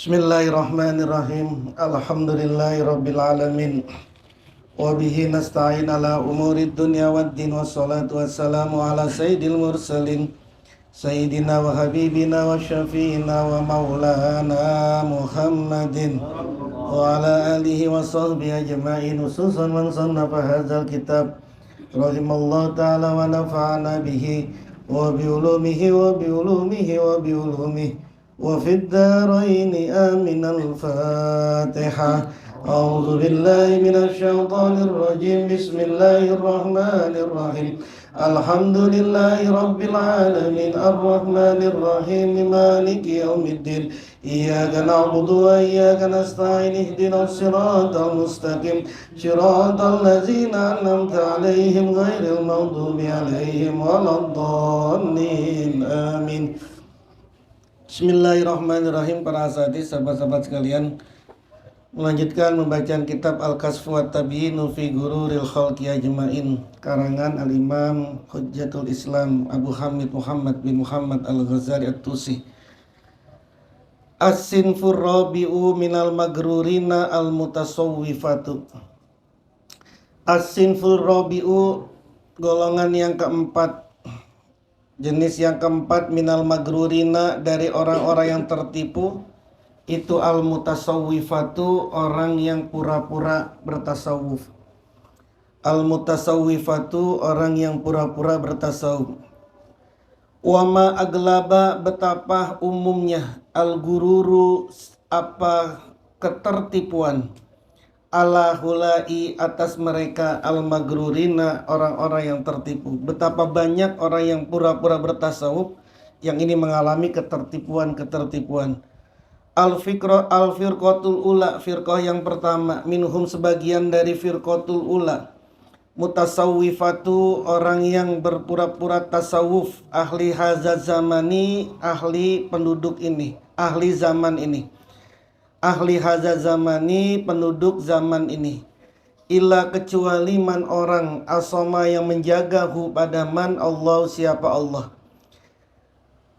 Bismillahirrahmanirrahim. Alhamdulillahi alamin. Wa bihi nasta'in ala umurid dunya waddin. Wassalatu wassalamu ala sayyidil mursalin Sayyidina wa habibina wa syafi'ina wa maulana Muhammadin wa ala alihi wa sahbihi ajma'in. Khususan man sannafa hadzal kitab rahimallahu ta'ala wa nafa'ana bihi wa biulumihi wa biulumihi wa biulumihi wa fid dharaini amin. Al-Fatihah. A'udzu billahi minasy syaithanir rajim. Bismillahirrahmanirrahim. Alhamdulillahi rabbil alamin. Arrahmanir rahim. Maliki yaumiddin. Iyyaka na'budu wa iyyaka nasta'in. Ihdinas siratal mustaqim. Siratal ladzina an'amta 'alaihim ghairil maghdubi 'alaihim waladdallin. Amin. Bismillahirrahmanirrahim. Para asatidz, sahabat-sahabat sekalian, melanjutkan membacaan kitab Al-Kasfu wat-Tabyinu fi Gururil Khalqi Ajma'in, karangan Al-Imam Hujjatul Islam Abu Hamid Muhammad bin Muhammad Al-Ghazali At-Tusi. As-sinfur rabi'u minal magrurina al-mutasawwifatu. As-sinfur rabi'u, golongan yang keempat, jenis yang keempat, minal magrurina, dari orang-orang yang tertipu, itu al-mutasawwifatu, orang yang pura-pura bertasawuf. Al-mutasawwifatu, orang yang pura-pura bertasawuf. Wama aglaba, betapa umumnya, al-gururu, apa ketertipuan, ala hulai, atas mereka, al-magrurina, orang-orang yang tertipu. Betapa banyak orang yang pura-pura bertasawuf yang ini mengalami ketertipuan. Al-firqatul ula, firqah yang pertama, minhum, sebagian dari firqatul ula, mutasawwifatu, orang yang berpura-pura tasawuf, ahli hazaz zamani, ahli penduduk ini, ahli zaman ini. Ahli hazaz zamani, penduduk zaman ini. Illa, kecuali man, orang, asoma, yang menjagahu pada man, Allah, siapa Allah.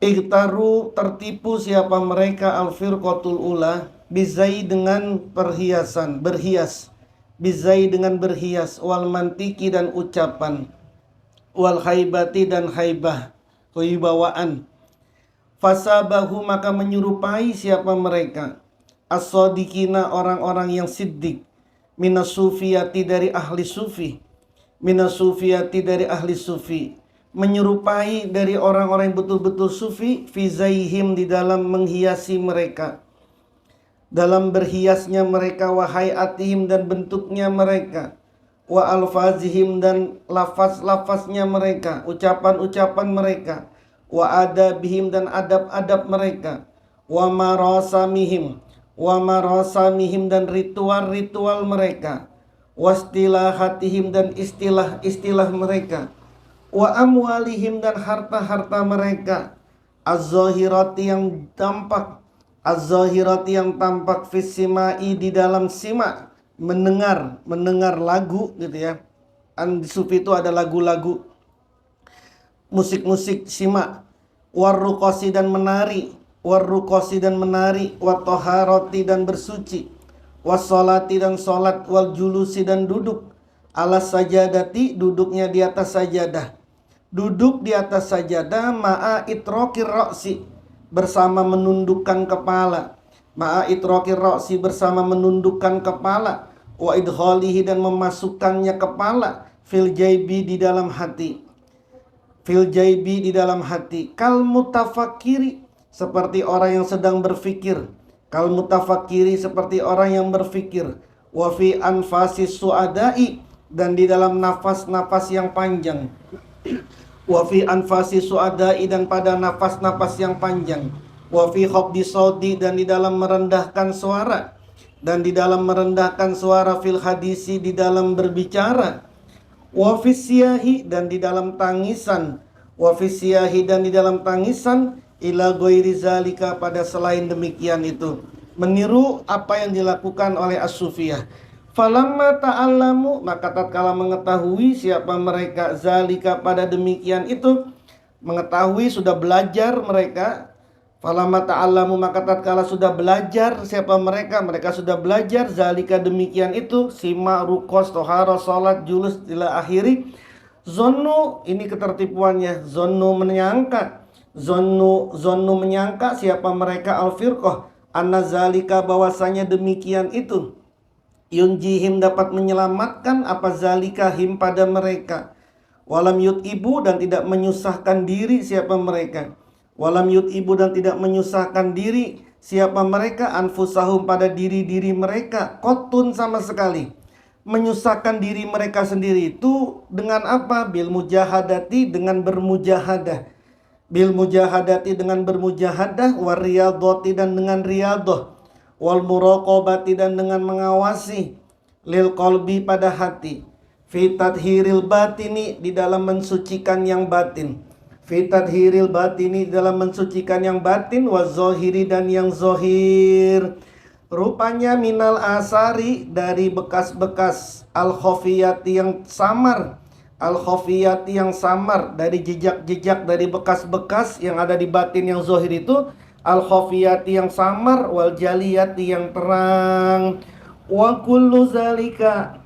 Ightaru, tertipu siapa mereka, al-firqatul ula, bizai, dengan perhiasan, berhias, bizai, dengan berhias, wal mantiki, dan ucapan, wal haibati, dan haibah, kewibawaan. Fasabahu, maka menyerupai siapa mereka, as-sadiqina, orang-orang yang siddiq, minas sufiyati, dari ahli sufi, minas sufiyati, dari ahli sufi, menyerupai dari orang-orang yang betul-betul sufi, fizaihim, di dalam menghiasi mereka, dalam berhiasnya mereka, wa hayatihim, dan bentuknya mereka, wa alfazihim, dan lafaz-lafaznya mereka, ucapan-ucapan mereka, wa adabihim, dan adab-adab mereka, wa marasamihim, dan ritual-ritual mereka, wastilahatihim, dan istilah-istilah mereka, wa amwalihim, dan harta-harta mereka, az-zahirati, yang tampak, az-zahirati, yang tampak, fissimai, di dalam simak, mendengar lagu gitu ya. Di sufi itu ada lagu-lagu, musik-musik simak, warruqasi, dan menari, watoharoti, dan bersuci, wassolati, dan sholat, wal julusi, dan duduk, alas sajadati, duduknya di atas sajadah, duduk di atas sajadah, ma'a itrokir roksi, bersama menundukkan kepala, ma'a itrokir roksi, bersama menundukkan kepala, wa idholihi, dan memasukkannya kepala, fil jaibi, di dalam hati, fil jaibi, di dalam hati, kal mutafakiri, seperti orang yang sedang berfikir, kal mutafakiri, seperti orang yang berfikir, wa fi anfasis suadai, dan di dalam nafas-nafas yang panjang, wa fi anfasi suadai, dan pada nafas-nafas yang panjang, wa fi khafdi saudi, dan di dalam merendahkan suara, fil hadisi, di dalam berbicara, wa fi siyahi, dan di dalam tangisan, ila ghairi zalika, pada selain demikian itu, meniru apa yang dilakukan oleh as-sufiyah. Falamma ta'allamu, maka tatkala mengetahui siapa mereka, zalika, pada demikian itu, mengetahui, sudah belajar mereka, Falamma ta'allamu, maka tatkala sudah belajar siapa mereka, mereka sudah belajar zalika demikian itu, sima, rukos, toharo, salat, julus ila akhiri. Zonnu, ini ketertipuannya, zonnu menyangka, zonnu menyangka siapa mereka al-firqah, anna zalika bahwasanya demikian itu, yunjihim dapat menyelamatkan apa zalika him pada mereka, walam yut'ibu dan tidak menyusahkan diri siapa mereka, walam yut'ibu dan tidak menyusahkan diri siapa mereka, anfusahum pada diri-diri mereka, kotun sama sekali. Menyusahkan diri mereka sendiri itu dengan apa? Bil mujahadati, dengan bermujahadah. Bil mujahadati, dengan bermujahadah, war riyadhati, dan dengan riyadhah, wal muraqabati, dan dengan mengawasi, lil qalbi, pada hati, fi tadhiril batini, di dalam mensucikan yang batin, fi tadhiril batini, di dalam mensucikan yang batin, wa zohiri, dan yang zohir. Rupanya minal asari, dari bekas-bekas, al khofiyati, yang samar, al khofiyati, yang samar, dari jejak-jejak, dari bekas-bekas yang ada di batin yang zohir itu, al khofiyati yang samar, wal jaliyati yang terang. Wa kullu zalika,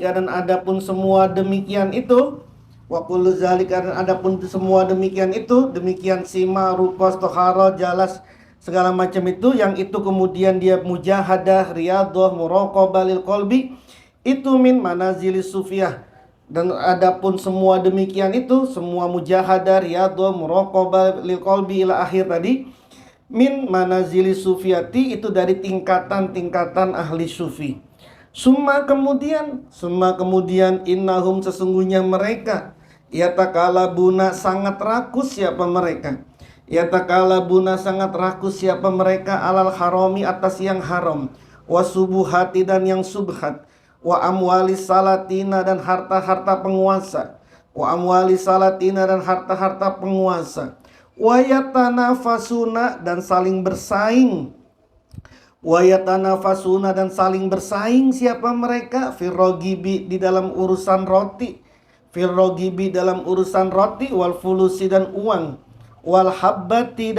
dan adapun semua demikian itu, wa kullu zalika, dan adapun semua demikian itu, demikian sima, rukos, toharo, jalas, segala macam itu, yang itu kemudian dia mujahadah, riyadhah, muraqabah lil qalbi, itu min manazilis sufiyah. Dan adapun semua demikian itu, semua mujahadah, riyadhah, muraqabah lil qalbi ila akhir tadi, min manazilis sufiyati, itu dari tingkatan-tingkatan ahli sufi. Summa kemudian innahum, sesungguhnya mereka, yatakalabuna, sangat rakus siapa mereka, yatakalabuna, sangat rakus siapa mereka, alal harami, atas yang haram, wasubuhati, dan yang subhat, wa amwali salatina, dan harta-harta penguasa, wa amwali salatina, dan harta-harta penguasa, wa yatanafasuna, dan saling bersaing, wayatanafasuna, dan saling bersaing siapa mereka, firrogibi, di dalam urusan roti, firrogibi, dalam urusan roti, wal fulusi, dan uang, wal habbati,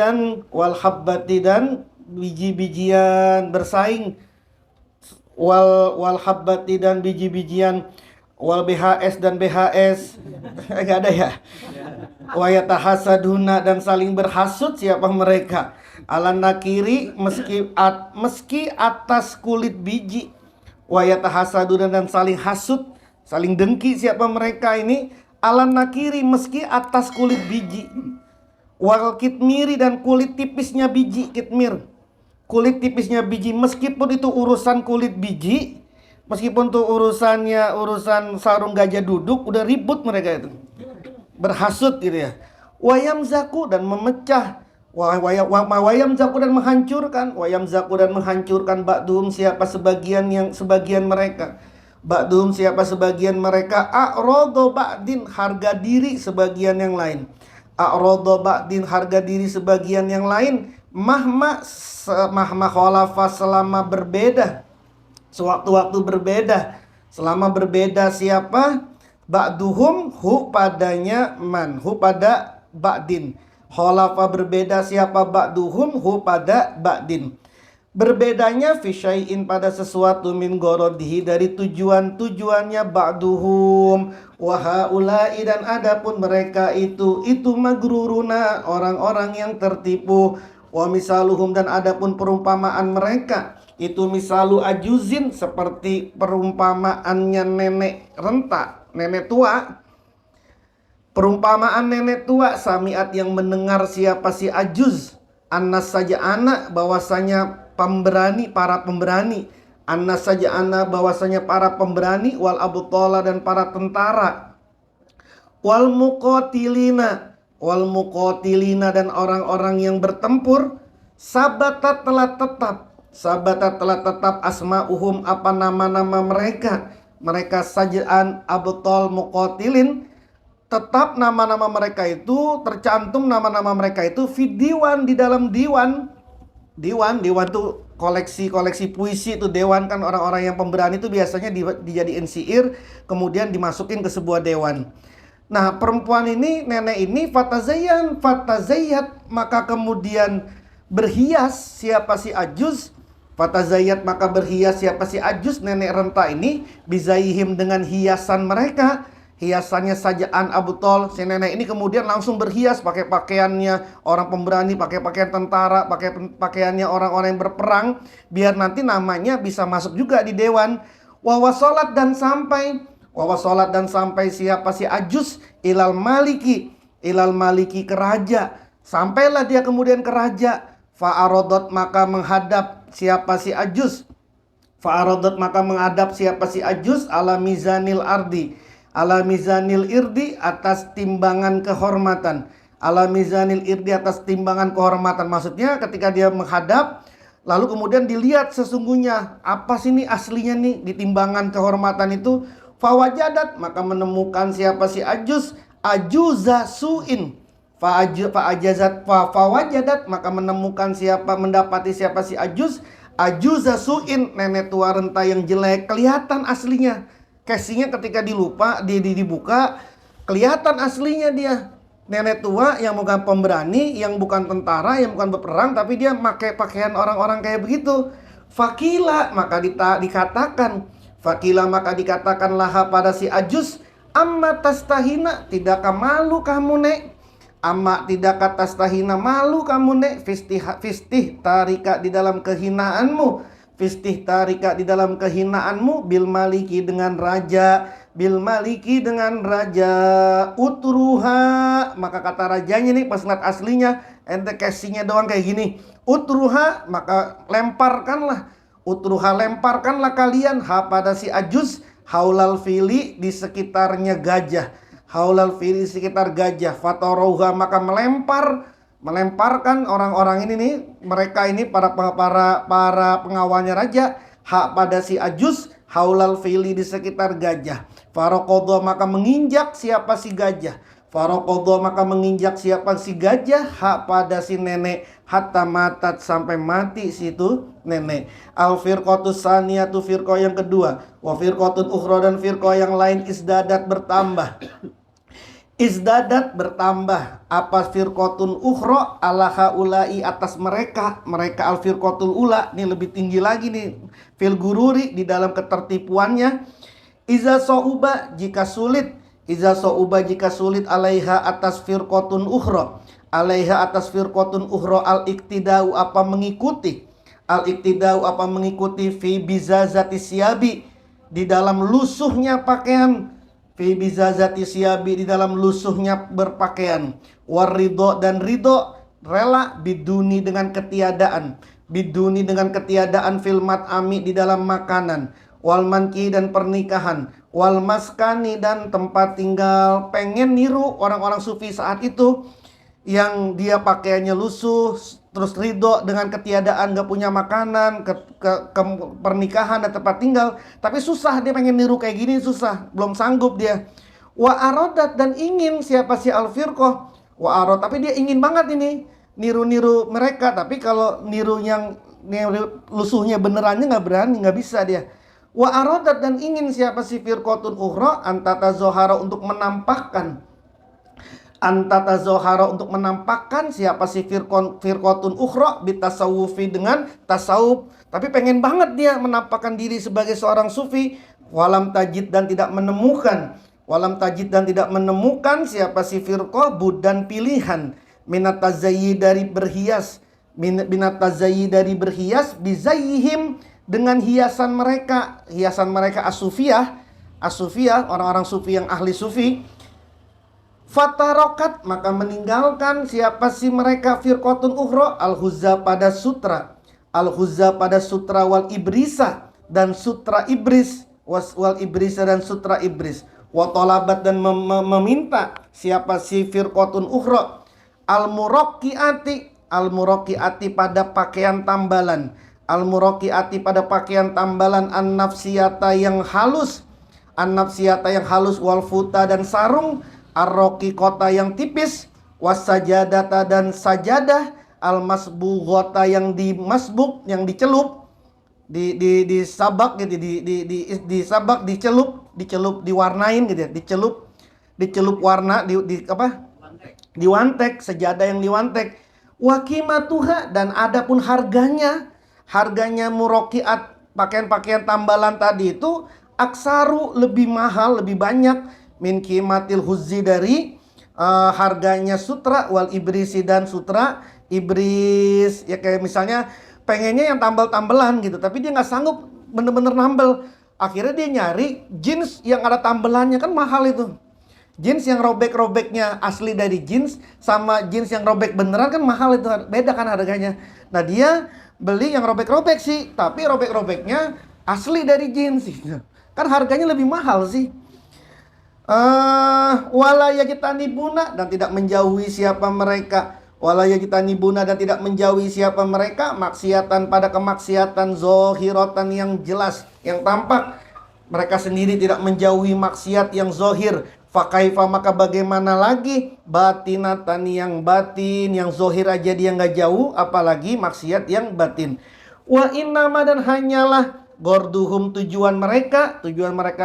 dan biji-bijian, bersaing, wal habbati, dan biji-bijian, wal BHS, dan BHS enggak ada ya, wayatahasaduna, dan saling berhasut siapa mereka, ala nakiri, meski atas kulit biji, wayatahasaduna, dan saling hasut, saling dengki siapa mereka ini, ala nakiri, meski atas kulit biji, wal kitmiri, dan kulit tipisnya biji kitmir, kulit tipisnya biji, meskipun itu urusan kulit biji, meskipun tuh urusan sarung gajah duduk, udah ribut mereka itu, berhasut gitu ya. Wayam zaku, dan memecah, wayam zaku, dan menghancurkan, wayam zaku, dan menghancurkan, ba'duhum, siapa sebagian mereka, ba'duhum, siapa sebagian mereka, a'rodo ba'din, harga diri sebagian yang lain, a'rodo ba'din, harga diri sebagian yang lain, mahma khalafa, selama berbeda, sewaktu-waktu berbeda, selama berbeda siapa, ba'duhum, hu padanya man, hu pada ba'din, khalafa berbeda siapa, ba'duhum, hu pada ba'din, berbedanya fi syai'in, pada sesuatu, min gorodihi, dari tujuannya, ba'duhum, wa haula'i, dan adapun mereka itu magruruna, orang-orang yang tertipu, wa misaluhum, dan adapun perumpamaan mereka itu misalu ajuzin, seperti perumpamaannya nenek renta, nenek tua. Perumpamaan nenek tua, samiat, yang mendengar siapa si ajuz, annas saja anak, bahwasanya pemberani, para pemberani, annas saja anak, bahwasanya para pemberani, wal abutala, dan para tentara, wal muqatilina, dan orang-orang yang bertempur, sabata telah tetap, asma'uhum, apa nama-nama mereka sajaan, abutol, muqatilin, tetap nama-nama mereka itu, tercantum nama-nama mereka itu, diwan, di dalam diwan tuh koleksi puisi itu, dewan kan, orang-orang yang pemberani itu biasanya dijadiin syair, kemudian dimasukin ke sebuah dewan. Nah, perempuan ini, nenek ini fatazayyat, maka kemudian berhias siapa si Ajuz. Fatazayyat, maka berhias siapa si Ajuz, nenek renta ini, bizaihim, dengan hiasan mereka. Hiasannya sajaan Abu Tol. Si nenek ini kemudian langsung berhias, pakai pakaiannya orang pemberani, pakai pakaian tentara, pakai pakaiannya orang-orang yang berperang, biar nanti namanya bisa masuk juga di dewan. Wawasolat dan sampai siapa si Ajuz ilal maliki ke raja. Sampailah dia kemudian ke raja. Fa'arodot, maka menghadap siapa si Ajuz. Fa'arodot, maka menghadap siapa si Ajuz ala mizanil irdi, atas timbangan kehormatan. Ala mizanil irdi, atas timbangan kehormatan. Maksudnya ketika dia menghadap, lalu kemudian dilihat sesungguhnya apa sih ini aslinya nih di timbangan kehormatan itu. Fawajadat, maka menemukan siapa si Ajuz ajuza su'in. Fawajadat, maka mendapati siapa si Ajuz ajuza su'in, nenek tua renta yang jelek. Kelihatan aslinya. Casingnya ketika dibuka, kelihatan aslinya dia. Nenek tua yang bukan pemberani, yang bukan tentara, yang bukan berperang, tapi dia pakai pakaian orang-orang kayak begitu. Fakila, maka dikatakanlah pada si Ajuz, amma tastahina, tidakkah malu kamu nek? Amma tidakkah tastahina, malu kamu nek? Fistih tarika, di dalam kehinaanmu. Bil maliki, dengan raja. Utruha, maka kata rajanya nih pas ngeliat aslinya, ente casingnya doang kayak gini. Utruha, maka lemparkanlah kalian pada si Ajuz haulal fili, di sekitarnya gajah. Fatarouha, maka melemparkan orang-orang ini nih, mereka ini para pengawalnya raja, pada si Ajuz haulal fili, di sekitar gajah. Farokodo, maka menginjak siapa si gajah. Pada si nenek, hatta matat, sampai mati situ nenek. Al firqatus saniyatu, firqah yang kedua. Wa firqatun ukhra, dan firqah yang lain, izdadat, bertambah. Apa firqatun ukhra? Ala haulai, atas mereka al firqatul ula. Ini lebih tinggi lagi nih, fil gururi, di dalam ketertipuannya. Iza so'uba, jika sulit alaiha, atas firqatun ukhra. Al-iktidau, apa mengikuti fi bizazati siyabi, di dalam lusuhnya pakaian. Di dalam lusuhnya berpakaian. Warridho, dan ridho, rela, biduni, dengan ketiadaan. Filmat ami, di dalam makanan. Wal manki, dan pernikahan. Wal maskani, dan tempat tinggal. Pengen niru orang-orang sufi saat itu, yang dia pakaiannya lusuh, terus ridho dengan ketiadaan, gak punya makanan, ke pernikahan dan tempat tinggal. Tapi susah, dia pengen niru kayak gini, susah, belum sanggup dia. Wa arodat, dan ingin siapa si al-firqah. Tapi dia ingin banget ini niru-niru mereka. Tapi kalau niru lusuhnya benerannya gak berani, gak bisa dia. Wa arodat, dan ingin siapa si firqatun ukhra, antata zohara, untuk menampakkan siapa si firqatun ukhra bitasawufi, dengan tasawuf. Tapi pengen banget dia menampakkan diri sebagai seorang sufi. Walam tajid, dan tidak menemukan siapa si firqah budan pilihan, minat tazayyi, dari berhias, bizayyihim, dengan hiasan mereka as-sufiyah, orang-orang sufi yang ahli sufi. Fatarokat, maka meninggalkan siapa si mereka firqatun ukhra, al-huzza, pada sutra, wal ibrisa, dan sutra ibris, dan sutra ibris. Wa talabat, dan meminta siapa si firqatun ukhra, al-muraqqiati, pada pakaian tambalan. An-nafsiyata, yang halus. Wal futa, dan sarung. Ar-raqiqata, yang tipis. Was-sajadata, dan sajadah. Al-masbughata, yang dimasbuk, yang dicelup, disabak gitu, dicelup, diwarnain gitu ya, dicelup. dicelup warna di apa? Diwantek, sejadah yang diwantek. Wa qimatuha, dan adapun harganya, harganya murokiat, pakaian-pakaian tambalan tadi itu aksaru, lebih mahal, lebih banyak min qimatil huzzi, dari harganya sutra, wal ibrisi, dan sutra ibris. Ya kayak misalnya pengennya yang tambal-tambelan gitu, tapi dia nggak sanggup bener-bener nambel. Akhirnya dia nyari jeans yang ada tambelannya, kan mahal itu. Jeans yang robek-robeknya asli dari jeans sama jeans yang robek beneran kan mahal itu, beda kan harganya. Nah dia beli yang robek-robek sih, tapi robek-robeknya asli dari jeans gitu. Kan harganya lebih mahal sih. Wala yajtanibuna, dan tidak menjauhi siapa mereka. Wala yajtanibuna, dan tidak menjauhi siapa mereka maksiatan, pada kemaksiatan zohiratan, yang jelas, yang tampak. Mereka sendiri tidak menjauhi maksiat yang zohir. Fakaifa, maka bagaimana lagi batinatan, yang batin, yang zohir aja dia nggak jauh, apalagi maksiat yang batin. Wa innama, dan hanyalah gorduhum, tujuan mereka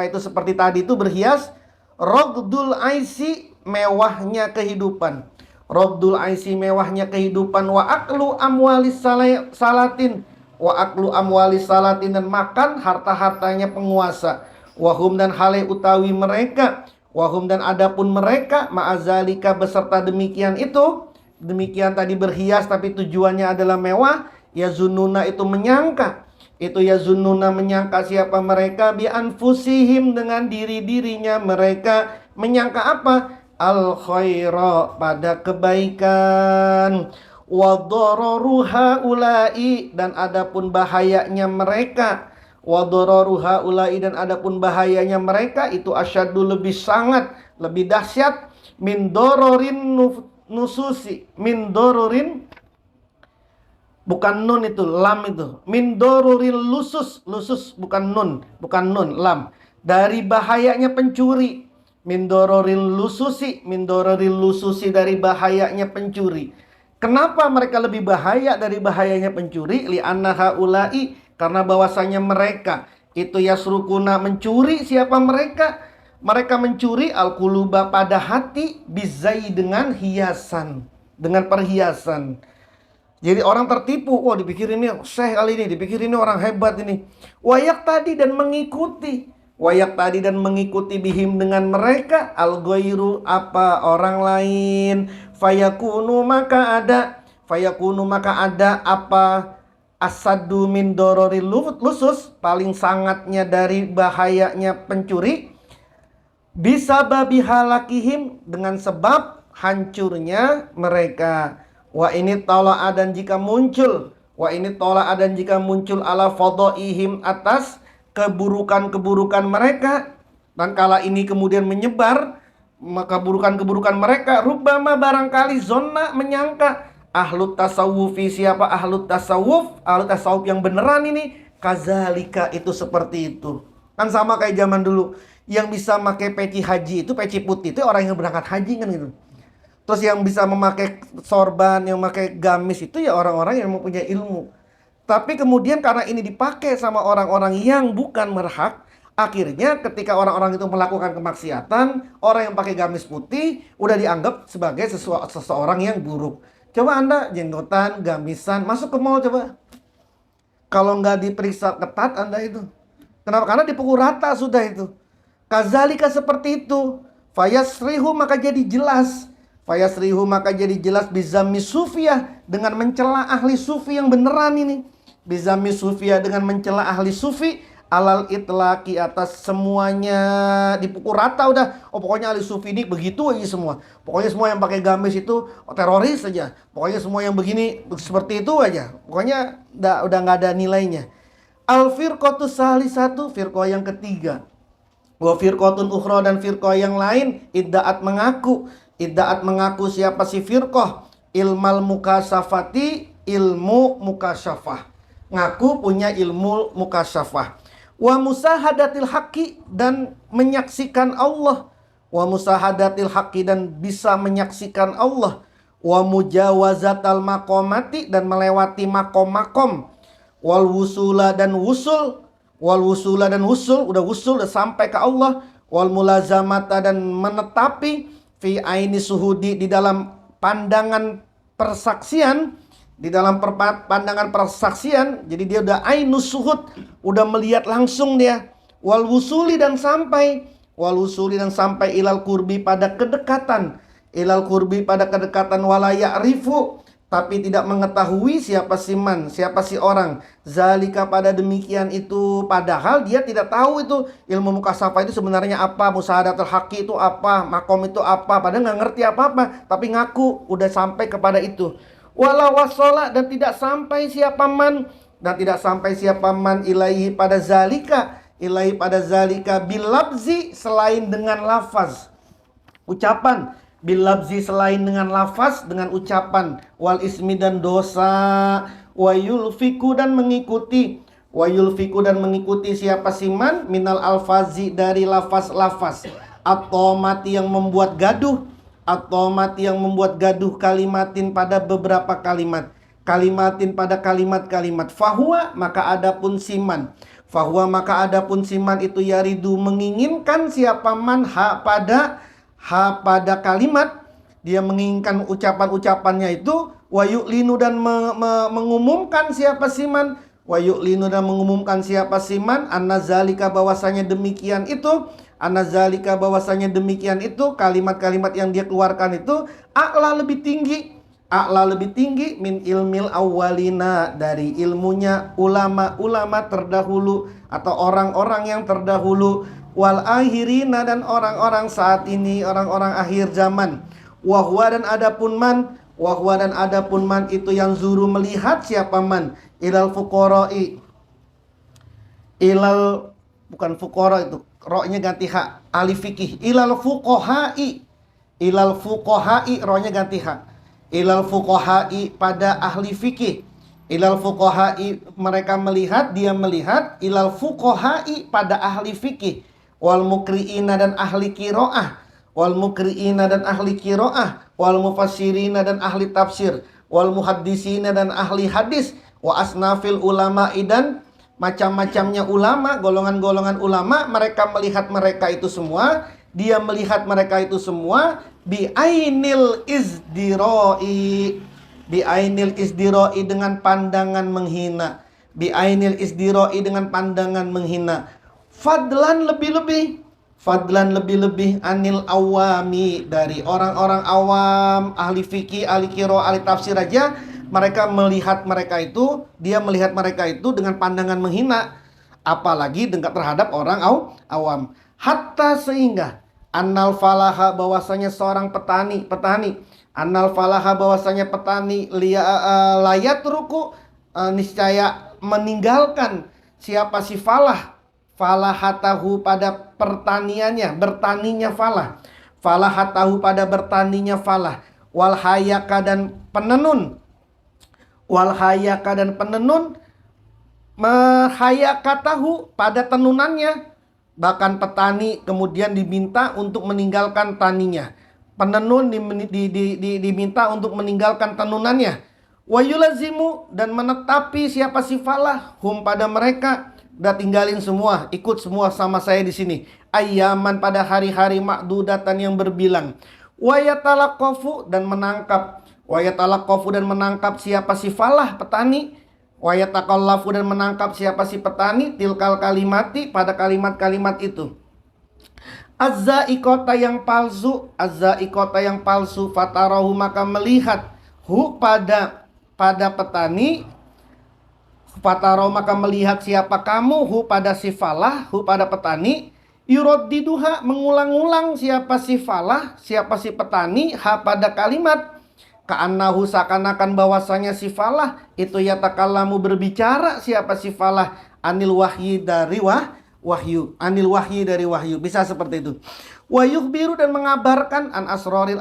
itu seperti tadi itu berhias. Rogdul aisi, mewahnya kehidupan. Rogdul aisi, mewahnya kehidupan. Wa aklu amwalis salatin, wa aklu amwalis salatin, dan makan harta-hartanya penguasa. Wahum, dan hale utawi mereka, wahum, dan adapun mereka, ma'azalika, beserta demikian itu, demikian tadi berhias tapi tujuannya adalah mewah. Ya zununa, itu menyangka, itu ya zununa, menyangka siapa mereka, bi anfusihim, dengan diri-dirinya mereka. Menyangka apa? Al khaira, pada kebaikan. Wa dararu haula'i, dan adapun bahayanya mereka. Wa dararu haula'i, dan adapun bahayanya mereka itu asyaddu, lebih sangat, lebih dahsyat, min dororin nususi, min dororin, bukan nun itu, lam itu, min dororin lusus, lusus bukan nun, lam, dari bahayanya pencuri. Min dororin lususi, min dororin lususi, dari bahayanya pencuri. Kenapa mereka lebih bahaya dari bahayanya pencuri? Li'anna haula'i, karena bahwasanya mereka itu yasrukuna, mencuri. Siapa mereka? Mereka mencuri al-quluba, pada hati, bizai, dengan hiasan, dengan perhiasan. Jadi orang tertipu, wah dipikir ini syekh kali ini, dipikir ini orang hebat ini. Wayak tadi, dan mengikuti, wayak tadi, dan mengikuti bihim, dengan mereka, al-ghairu, apa, orang lain. Fayakunu, maka ada apa, asadu min dorori lusus, paling sangatnya dari bahayanya pencuri. Bisa babi halakihim, dengan sebab hancurnya mereka. Wa ini tolak, dan jika muncul, ala fodoihim, atas keburukan-keburukan mereka, dan kala ini kemudian menyebar, maka keburukan-keburukan mereka, rubbama, barangkali, zonna, menyangka, ahlut tasawufi, siapa ahlut tasawuf yang beneran ini, kazalika, itu seperti itu. Kan sama kayak zaman dulu, yang bisa pakai peci haji itu, peci putih itu orang yang berangkat haji kan gitu. Terus yang bisa memakai sorban, yang memakai gamis itu ya orang-orang yang mempunyai ilmu. Tapi kemudian karena ini dipakai sama orang-orang yang bukan berhak, akhirnya ketika orang-orang itu melakukan kemaksiatan, orang yang pakai gamis putih udah dianggap sebagai seseorang yang buruk. Coba Anda jenggotan, gamisan, masuk ke mall coba. Kalau nggak diperiksa ketat Anda itu. Kenapa? Karena dipukul rata sudah itu. Kazalika, seperti itu. Fayasrihu, maka jadi jelas. Fayasrihu, maka jadi jelas, bizami sufiyah, dengan mencela ahli sufi yang beneran ini. Bizami sufiyah, dengan mencela ahli sufi, alal itlaki, atas semuanya, dipukul rata udah. Oh pokoknya ahli sufi ini begitu aja semua. Pokoknya semua yang pakai gamis itu teroris aja. Pokoknya semua yang begini seperti itu aja. Pokoknya udah nggak ada nilainya. Al firqatus salisatu, firqah yang ketiga. Wa firqatun ukhra, dan firqah yang lain, iddaat mengaku siapa si firqah, ilmal mukasafati, ilmu mukasyafah, ngaku punya ilmu mukasyafah. Wa musahadatil haqqi, dan menyaksikan Allah. Wa musahadatil haqqi, dan bisa menyaksikan Allah. Wa mujawazatal maqamati, dan melewati makom-makom. Wal wusula, dan wusul. Udah wusul, udah sampai ke Allah. wal mulazamata dan menetapi fi aini suhudi di dalam pandangan persaksian, di dalam pandangan persaksian. Jadi dia udah ainus suhud, udah melihat langsung dia. Wal wusuli dan sampai ilal kurbi pada kedekatan, wala ya'rifu tapi tidak mengetahui siapa si man, siapa si orang. Zalika pada demikian itu, padahal dia tidak tahu itu ilmu mukasafah itu sebenarnya apa, musahadatul haqi itu apa, makom itu apa, padahal nggak ngerti apa-apa, tapi ngaku udah sampai kepada itu. Wala wasola dan tidak sampai siapa man ilaihi pada zalika, bilabzi selain dengan lafaz ucapan, bilabzi selain dengan lafaz, dengan ucapan, wal ismi dan dosa, wa yulfiku dan mengikuti siapa siman minal alfazi dari lafaz-lafaz, atau mati yang membuat gaduh, kalimatin pada beberapa kalimatin pada kalimat-kalimat. Fahuwa maka adapun siman itu yaridu menginginkan siapa man pada kalimat, dia menginginkan ucapan-ucapannya itu, wa yu'linu dan mengumumkan siapa siman, anna zalika bahwasanya demikian itu, kalimat-kalimat yang dia keluarkan itu a'la lebih tinggi min ilmil awwalina dari ilmunya ulama-ulama terdahulu atau orang-orang yang terdahulu, wal akhirina dan orang-orang saat ini, orang-orang akhir zaman. Wahwa dan adapun man itu yang zuru melihat siapa man ilal fuqara'i, bukan fuqara itu ro-nya ganti ha, alif fikih, ilal fuqaha'i ro-nya ganti ha, ilal fuqaha'i pada ahli fikih, mereka melihat, dia melihat ilal fuqaha'i pada ahli fikih, wal mukri'ina dan ahli qiraah, wal mufassirina dan ahli tafsir, wal muhaddisina dan ahli hadis, wa asnafil ulama dan macam-macamnya ulama, golongan-golongan ulama. Mereka melihat mereka itu semua, dia melihat mereka itu semua bi'ainil isdiroi dengan pandangan menghina, fadlan lebih-lebih anil awami dari orang-orang awam, ahli fikih, ahli qiraah, ahli tafsir aja mereka melihat mereka itu, dia melihat mereka itu dengan pandangan menghina, apalagi terhadap orang awam. Hatta sehingga annal falaha bahwasanya seorang petani layat ruku niscaya meninggalkan siapa si falahatahu pada bertaninya falah, walhayaka dan penenun mahayakatahu pada tenunannya. Bahkan petani kemudian diminta untuk meninggalkan taninya, penenun diminta untuk meninggalkan tenunannya. Wa yulazimu dan menetapi siapa si falah hum pada mereka, udah tinggalin semua, ikut semua sama saya di sini. Ayyaman pada hari-hari ma'dudatan yang berbilang. Wa yatalaqafu dan menangkap siapa si falah petani. Wa yataqallafu dan menangkap siapa si petani tilkal kalimati pada kalimat-kalimat itu. Azza'iqata yang palsu fatarahu maka melihat hu pada petani, fatarahu maka melihat siapa kamu hu pada si falah, hu pada petani, yuraddiduha mengulang-ulang siapa si falah, siapa si petani ha pada kalimat, ka'annahu seakan-akan bahwasanya si falah itu yatakallamu berbicara siapa si falah anil wahyi dari wahyu, bisa seperti itu. Wa yukhbiru dan mengabarkan an asrori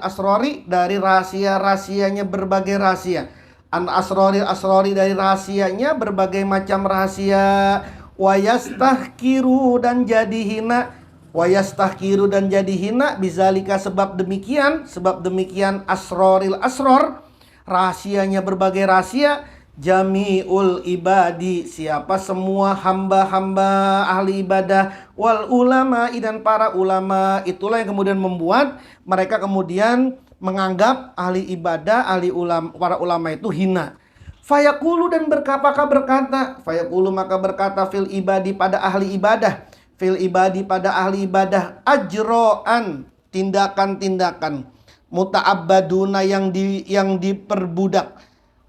dari rahasia-rahasianya berbagai rahasia, an asrori dari rahasianya berbagai macam rahasia. Wa yastahkiru dan jadi hina bizalika sebab demikian asror rahasianya berbagai rahasia jami'ul ibadi, siapa semua hamba-hamba ahli ibadah, wal ulama dan para ulama. Itulah yang kemudian membuat mereka kemudian menganggap ahli ibadah, ahli ulama, para ulama itu hina. Fayaqulu dan berkata, fayaqulu maka berkata fil ibadi pada ahli ibadah, fil ibadi pada ahli ibadah, ajroan, tindakan-tindakan, muta'abbaduna yang diperbudak,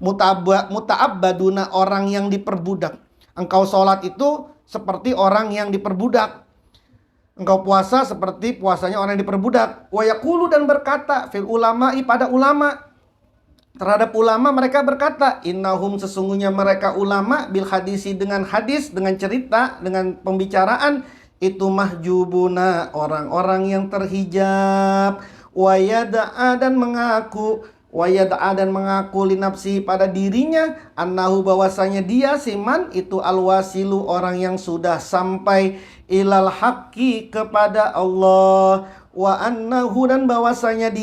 muta'abbaduna orang yang diperbudak. Engkau sholat itu seperti orang yang diperbudak, engkau puasa seperti puasanya orang yang diperbudak. Wa yaqulu dan berkata fil ulama'i pada ulama, terhadap ulama mereka berkata, innahum sesungguhnya mereka ulama, bil hadisi dengan hadis, dengan cerita, dengan pembicaraan, itu mahjubuna orang-orang yang terhijab. Wa yada'a dan mengaku, linapsi pada dirinya, annahu bahwasanya dia siman itu alwasilu orang yang sudah sampai ilal haqqi kepada Allah. Wa annahu dan bahwasanya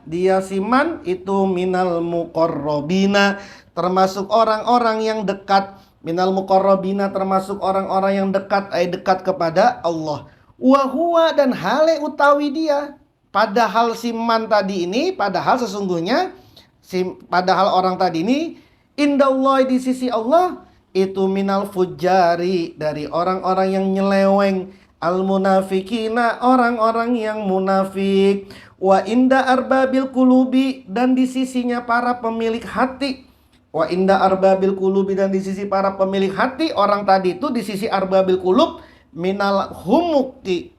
dia siman itu minal muqarrabina, termasuk orang-orang yang dekat. Minal muqarrabina termasuk orang-orang yang dekat, dekat kepada Allah. Wa huwa dan hale utawi dia, padahal siman tadi ini, padahal sesungguhnya padahal orang tadi ini indallah di sisi Allah itu minal fujari, dari orang-orang yang nyeleweng, al munafikina orang-orang yang munafik, wa inda arbabil kulubi dan di sisinya para pemilik hati, wa inda arbabil kulubi dan di sisi para pemilik hati. Orang tadi itu di sisi arbabil kulub minal humuki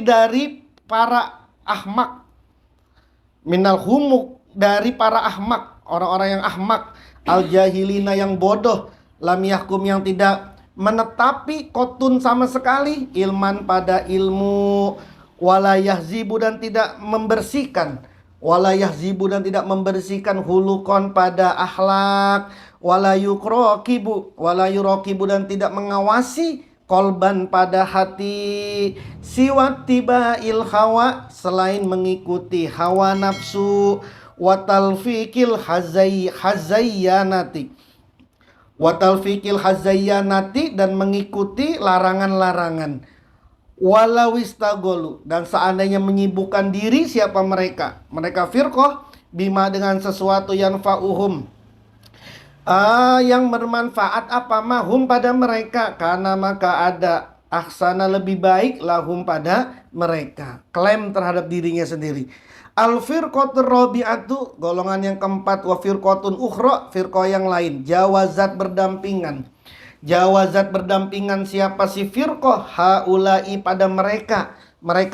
dari para ahmak, minal humuk dari para ahmak, orang-orang yang ahmak, al jahilina yang bodoh, lam yahkum yang tidak menetapi, kotun sama sekali, ilman pada ilmu, walayah zibu dan tidak membersihkan, hulukon pada akhlak, walayurokibu dan tidak mengawasi, kolban pada hati, siwat tiba hawa selain mengikuti hawa nafsu, watalfikil hazayyanati dan mengikuti larangan-larangan, walawistagolu dan seandainya menyibukkan diri siapa mereka firqah, bima dengan sesuatu yang fa'uhum yang bermanfaat apa mahum pada mereka, karena maka ada ahsana lebih baik lahum pada mereka, klaim terhadap dirinya sendiri. Al firqatur rabi'atu golongan yang keempat, wa firqatun ukhra firqah yang lain, jawazat berdampingan siapa si firqah, haulai pada mereka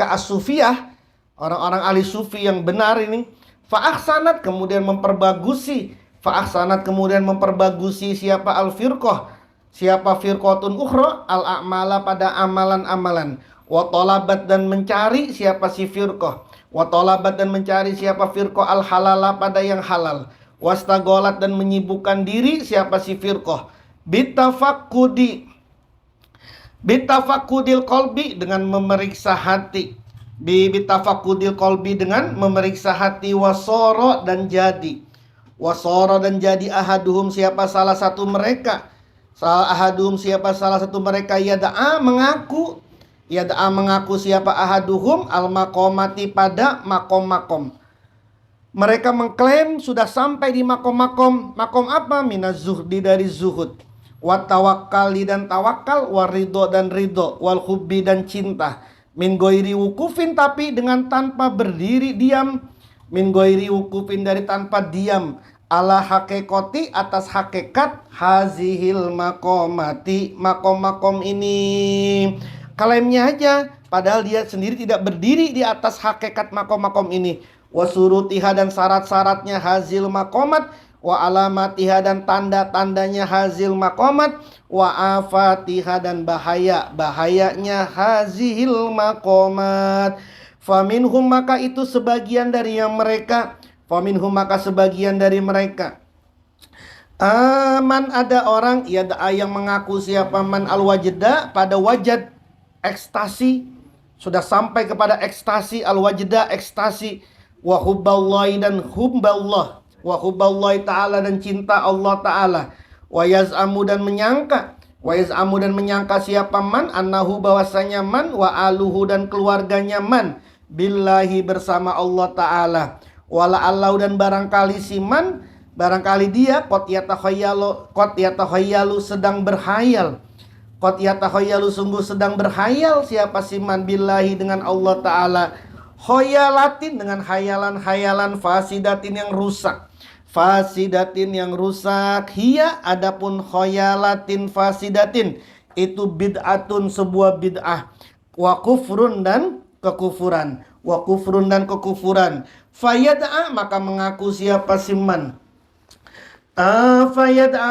as-sufiyah, orang-orang ahli sufi yang benar ini, fa'ahsanat kemudian memperbagusi siapa al firqah, siapa firqatun ukhra al a'mala pada amalan-amalan, wa talabat dan mencari siapa si firqah, siapa firqah al halala pada yang halal, wastagolat dan menyibukkan diri siapa si firqah, bitafakudil kolbi dengan memeriksa hati, dengan memeriksa hati, wasoro dan jadi ahaduhum siapa salah satu mereka, yada'a mengaku siapa ahaduhum al maqamati pada makom. Mereka mengklaim sudah sampai di makom apa? Minaz zuhdi dari zuhud, wa tawakkali dan tawakal, wa ridho dan ridho, wal hubbi dan cinta, min goiri wukufin tapi dengan tanpa berdiri diam, dari tanpa diam, ala hakikoti atas hakikat, hazihil makomati makom ini. Klaimnya aja, padahal dia sendiri tidak berdiri di atas hakikat makom ini. Wa surutiha dan syarat-syaratnya hazil makomat, wa alamatiha dan tanda-tandanya hazil makomat, wa afatiha dan bahayanya hazil makomat. Faminhum maka itu sebagian dari mereka, man ada orang yang mengaku siapa man al-wajda pada wajad, ekstasi, sudah sampai kepada ekstasi, al-wajda ekstasi, wa hubballahi dan hubballah, wa hubballahi ta'ala dan cinta Allah ta'ala, wa yaz'amu dan menyangka siapa man annahu bahwasanya man wa aluhu dan keluarganya man billahi bersama Allah ta'ala, wala allahu dan barangkali si man, barangkali dia qad yatakhayyalu sedang berhayal, qad yatakhayyalu sungguh sedang berhayal siapa si man billahi dengan Allah ta'ala, khayalatin dengan hayalan-hayalan fasidatin yang rusak, hiya adapun khayalatin fasidatin itu bid'atun sebuah bid'ah, wa kufrun dan kekufuran, fayad'a maka mengaku siapa siman,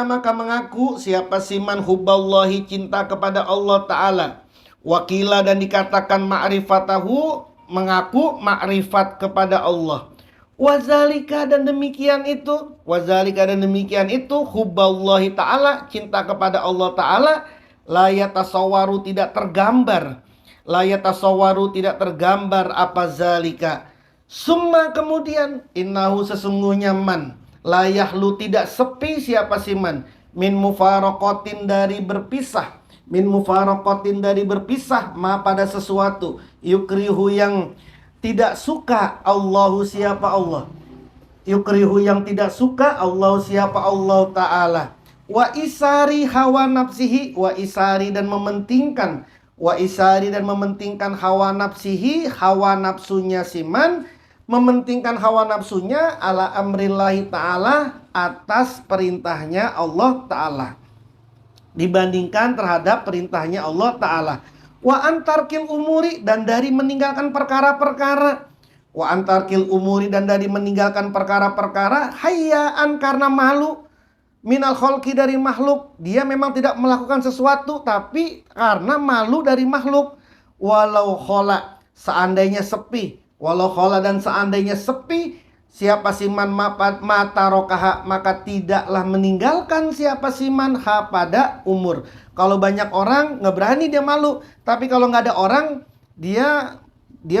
maka mengaku siapa siman hubballahi cinta kepada Allah ta'ala, wakila dan dikatakan ma'rifatahu mengaku makrifat kepada Allah, wazalika dan demikian itu hubballahi ta'ala cinta kepada Allah ta'ala, la yatasawwaru tidak tergambar apa zalika, summa kemudian innahu sesungguhnya man la yahlu tidak sepi siapa si man min mufaraqatin dari berpisah ma pada sesuatu yukrihu yang tidak suka Allahu siapa Allah, yukrihu yang tidak suka Allah siapa Allah ta'ala, wa isari hawa nafsihi, wa isari dan mementingkan hawa nafsihi, hawa nafsunya siman, mementingkan hawa nafsunya ala amrillahi ta'ala atas perintahnya Allah ta'ala dibandingkan terhadap perintahnya Allah ta'ala, wa antarkil umuri dan dari meninggalkan perkara-perkara, hayyaan karena malu, minal kholqi dari makhluk, dia memang tidak melakukan sesuatu tapi karena malu dari makhluk, walau khola dan seandainya sepi siapa siman mata rokaha maka tidaklah meninggalkan siapa siman ha pada umur. Kalau banyak orang nggak berani dia malu, tapi kalau nggak ada orang dia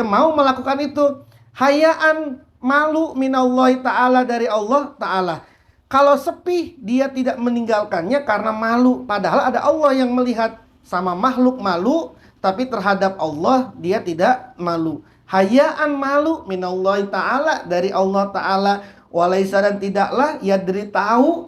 mau melakukan itu. Hayaan malu minallahi ta'ala dari Allah ta'ala. Kalau sepi dia tidak meninggalkannya karena malu, padahal ada Allah yang melihat. Sama makhluk malu tapi terhadap Allah dia tidak malu. Hayaan malu minallahi ta'ala dari Allah ta'ala, walaisa dan tidaklah yadri tahu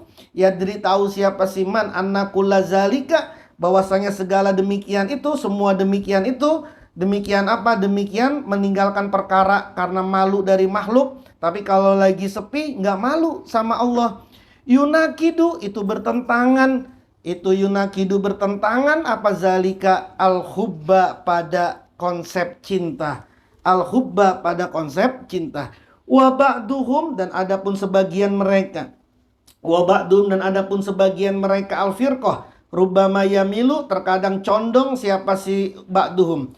siapa siman anna kulla zalika bahwasanya segala demikian itu, semua demikian itu, demikian apa? Demikian meninggalkan perkara karena malu dari makhluk, tapi kalau lagi sepi nggak malu sama Allah. Yunakidu itu bertentangan apa zalika al-hubba pada konsep cinta. Al-hubba pada konsep cinta. Wa ba'duhum dan adapun sebagian mereka. Al-firqah. Rubbama yamilu terkadang condong siapa si ba'duhum.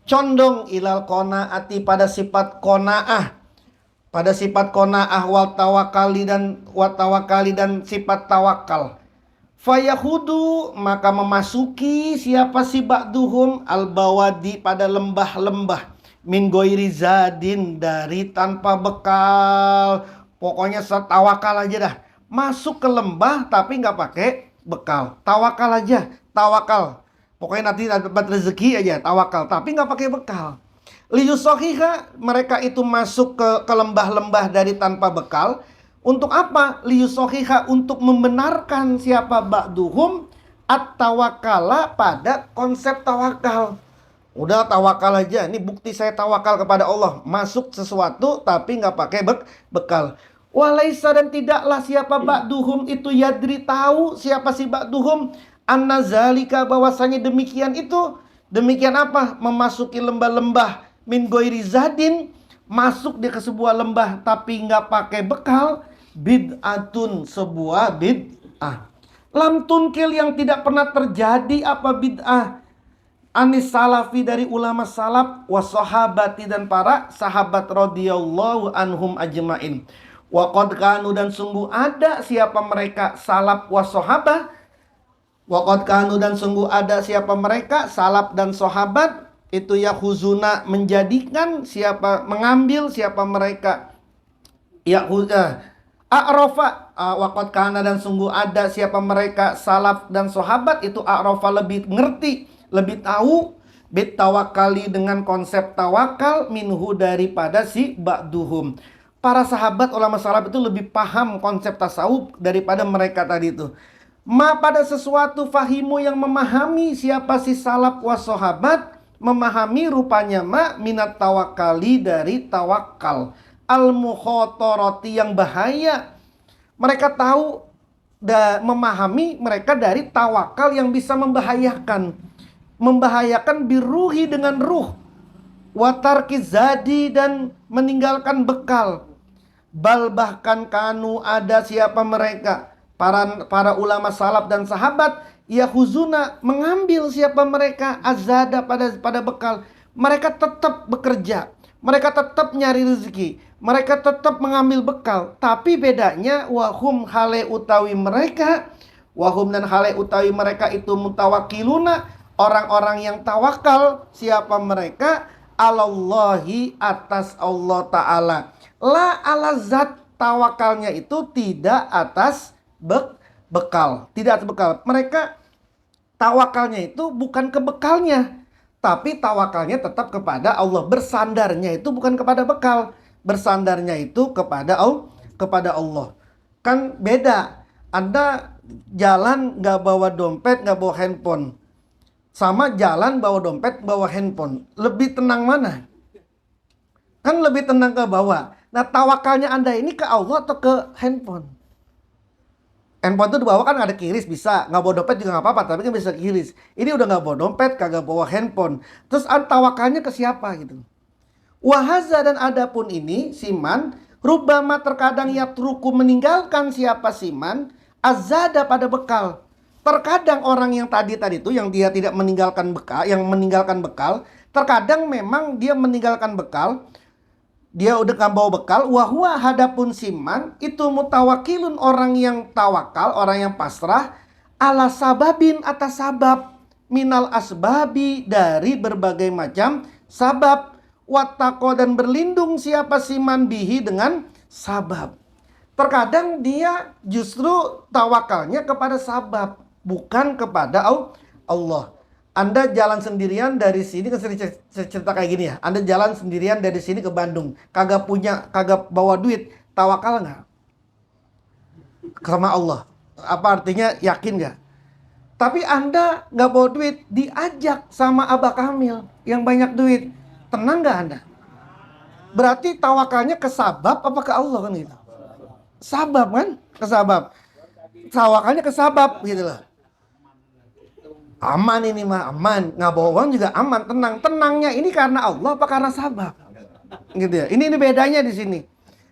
Condong ilal qanaati pada sifat qanaah. Wal tawakali dan sifat tawakal. Fayahudu maka memasuki siapa si ba'duhum al-bawadi pada lembah-lembah min goiri zadin dari tanpa bekal. Pokoknya tawakal aja dah. Masuk ke lembah tapi nggak pakai bekal. Tawakal aja, tawakal. Pokoknya nanti dapat rezeki aja, tawakal tapi nggak pakai bekal. Liyusohiha mereka itu masuk ke lembah-lembah dari tanpa bekal. Untuk apa? Liyusohiha untuk membenarkan siapa ba'duhum at-tawakala pada konsep tawakal. Udah tawakal aja, ini bukti saya tawakal kepada Allah. Masuk sesuatu tapi nggak pakai bekal. Walaisa dan tidaklah siapa ba'duhum itu yadri tahu siapa si ba'duhum anna zalika bahwasanya demikian itu. Demikian apa? Memasuki lembah-lembah min goiri zadin, masuk dia ke sebuah lembah tapi nggak pakai bekal. Bid'atun sebuah bid'ah. Lam tunkil yang tidak pernah terjadi apa bid'ah. Anis salafi dari ulama salaf, wasahabati dan para sahabat radhiyallahu anhum ajmain. Wa qad kanu dan sungguh ada siapa mereka salaf wasahabah. Wa qad kanu dan sungguh ada siapa mereka salaf dan sahabat itu yahuzuna menjadikan siapa, mengambil siapa mereka. A'rafa waqad kana, dan sungguh ada siapa mereka salaf dan sahabat itu a'rafa lebih ngerti, lebih tahu bit tawakali dengan konsep tawakal minhu daripada si ba'duhum. Para sahabat ulama salaf itu lebih paham konsep tasawuf daripada mereka tadi itu. Pada sesuatu fahimu yang memahami siapa si salaf was sahabat, memahami rupanya minat tawakali dari tawakal. Al-mukhotoroti yang bahaya. Mereka tahu dan memahami mereka dari tawakal yang bisa membahayakan. Membahayakan biruhi dengan ruh. Watarki zadi, dan meninggalkan bekal. Bal bahkan kanu ada siapa mereka. Para ulama salaf dan sahabat. Yahuzuna mengambil siapa mereka. Azada pada bekal. Mereka tetap bekerja. Mereka tetap nyari rezeki. Mereka tetap mengambil bekal. Tapi bedanya wahum hale utawi mereka. Wahum dan hale utawi mereka itu mutawakiluna. Orang-orang yang tawakal. Siapa mereka? Alallahi, atas Allah Ta'ala. La ala zat, tawakalnya itu tidak atas bekal. Tidak atas bekal. Mereka tawakalnya itu bukan ke bekalnya. Tapi tawakalnya tetap kepada Allah. Bersandarnya itu bukan kepada bekal. Bersandarnya itu kepada Allah. Kan beda. Anda jalan gak bawa dompet, gak bawa handphone. Sama jalan bawa dompet, bawa handphone. Lebih tenang mana? Kan lebih tenang ke bawah. Nah, tawakalnya Anda ini ke Allah atau ke handphone? Handphone itu dibawa kan ada kiris, bisa. Nggak bawa dompet juga nggak apa-apa, tapi kan bisa kiris. Ini udah nggak bawa dompet, kagak bawa handphone. Terus tawakalnya ke siapa gitu? Wahaza, dan adapun ini, siman, rubama terkadang yatruku meninggalkan siapa siman, azada pada bekal. Terkadang orang yang tadi itu, yang dia tidak meninggalkan bekal, yang meninggalkan bekal, terkadang memang dia meninggalkan bekal. Dia udah gak bawa bekal. Wahwa hadapun siman itu mutawakilun, orang yang tawakal, orang yang pasrah, ala sababin, atas sabab, minal asbabi, dari berbagai macam sabab. Wattaqo, dan berlindung siapa siman bihi dengan sabab. Terkadang dia justru tawakalnya kepada sabab, bukan kepada Allah. Anda jalan sendirian dari sini, kan sering cerita kayak gini ya. Anda jalan sendirian dari sini ke Bandung, kagak bawa duit, tawakal nggak sama Allah? Apa artinya, yakin nggak? Tapi Anda nggak bawa duit, diajak sama Abah Kamil yang banyak duit, tenang nggak Anda? Berarti tawakalnya ke sabab apa ke Allah kan gitu? Sabab kan? Ke sabab. Tawakalnya ke sabab gitu loh. Aman ini mah, aman. Nggak bawa uang juga aman, tenang. Tenangnya ini karena Allah apa karena sabab? Gitu ya. Ini bedanya di sini.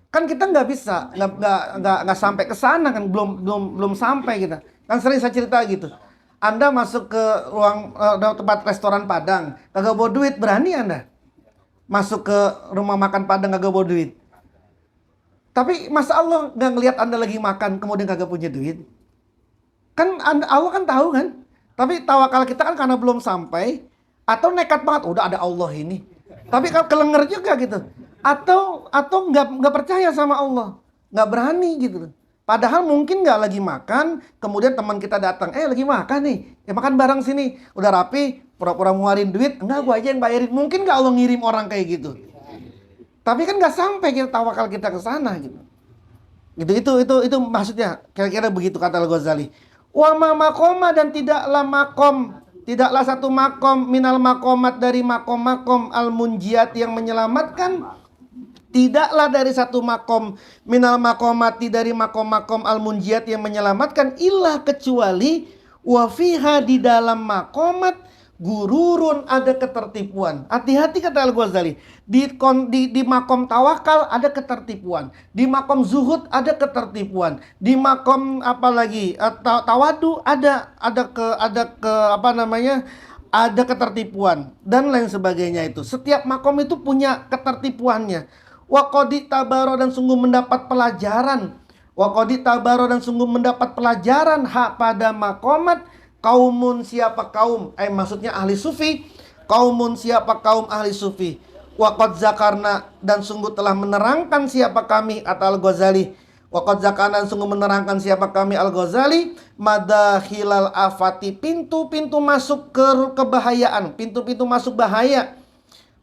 Kan kita nggak bisa, nggak sampai ke sana kan, belum sampai kita. Kan sering saya cerita gitu. Anda masuk ke ruang tempat restoran Padang, kagak bawa duit, berani Anda? Masuk ke rumah makan Padang kagak bawa duit. Tapi masa Allah nggak ngelihat Anda lagi makan kemudian kagak punya duit? Kan Allah kan tahu kan? Tapi tawakal kita kan karena belum sampai, atau nekat banget, udah ada Allah ini. Tapi kalau kelenger juga gitu. Atau nggak percaya sama Allah, nggak berani gitu. Padahal mungkin nggak lagi makan, kemudian teman kita datang, lagi makan nih, ya makan bareng sini, udah rapi, pura-pura ngeluarin duit, enggak gua aja yang bayarin. Mungkin nggak Allah ngirim orang kayak gitu. Tapi kan nggak sampai kita tawakal kita ke sana gitu. Itu maksudnya, kira-kira begitu kata Al-Ghazali. Wa ma maqoma, dan tidaklah makom, tidaklah satu makom minal makomat, dari makom-makom al-munjiat yang menyelamatkan. Tidaklah dari satu makom minal makomati, dari makom-makom al-munjiat yang menyelamatkan, ilah kecuali wafiha, di dalam makomat gururun, ada ketertipuan. Hati-hati kata Al-Ghazali. Di makom tawakal ada ketertipuan. Di makom zuhud ada ketertipuan. Di makom apalagi tawadu ada ketertipuan dan lain sebagainya itu. Setiap makom itu punya ketertipuannya. Wa qadi tabaro, dan sungguh mendapat pelajaran. Wa qadi tabaro, dan sungguh mendapat pelajaran hak pada makomat kaumun, siapa kaum, maksudnya ahli sufi, Kaumun siapa kaum ahli sufi. Wa qad zakarna dan sungguh telah menerangkan siapa kami atau Al-Ghazali. Wa qad zakarna dan sungguh menerangkan siapa kami Al-Ghazali madakhilal afati, pintu-pintu masuk ke kebahayaan, pintu-pintu masuk bahaya.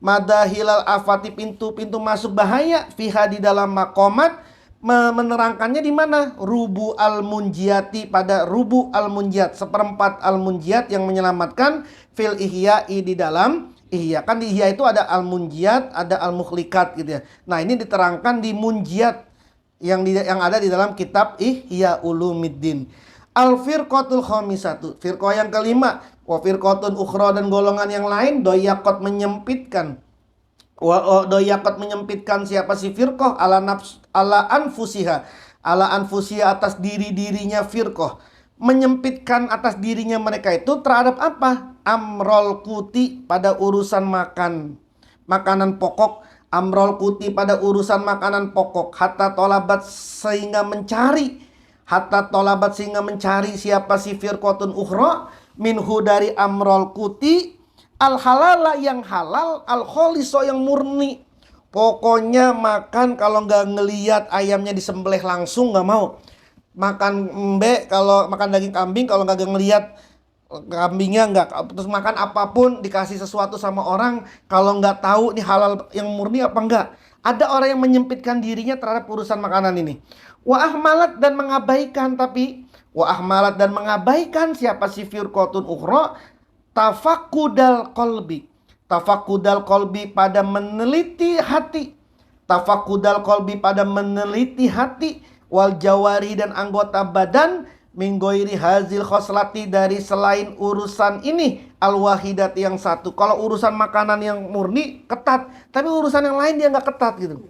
Madahilal afati, pintu-pintu masuk bahaya, fiha di dalam makomat. Menerangkannya di mana? Rubu al-munjiati, pada rubu al-munjiat, seperempat al-munjiat yang menyelamatkan, fil ihya'i di dalam ihya. Kan di ihya itu ada al-munjiat, ada al-mukhlikat gitu ya. Nah, ini diterangkan di munjiat yang ada di dalam kitab Ihya Ulumiddin. Al-firqatul khamisatu, firqah yang kelima. Wa firqatun ukhra, dan golongan yang lain doyakot menyempitkan. Doyakot menyempitkan siapa si firqah ala anfusiha, ala anfusiha atas diri-dirinya firqah. Menyempitkan atas dirinya mereka itu terhadap apa? Amrol kuti, pada urusan makanan pokok. Amrol kuti, pada urusan makanan pokok. Hatta tolabat, sehingga mencari. Hatta tolabat, sehingga mencari siapa si firqatun ukhra minhu, dari amrol kuti, al halala, yang halal, al kholiso, yang murni. Pokoknya makan kalau nggak ngelihat ayamnya disembelih langsung nggak mau. Makan kalau makan daging kambing kalau nggak ngelihat kambingnya nggak. Terus makan apapun dikasih sesuatu sama orang kalau nggak tahu ini halal yang murni apa enggak. Ada orang yang menyempitkan dirinya terhadap urusan makanan ini. Wa ahmalat, dan mengabaikan, tapi wa ahmalat, dan mengabaikan siapa si firqatun ukhra tafakudal kolbi. Tafakudal kolbi, pada meneliti hati. Tafakudal kolbi, pada meneliti hati. Wal jawari, dan anggota badan. Minggoiri hazil khoslati, dari selain urusan ini al wahidat, yang satu. Kalau urusan makanan yang murni ketat, tapi urusan yang lain dia nggak ketat gitu.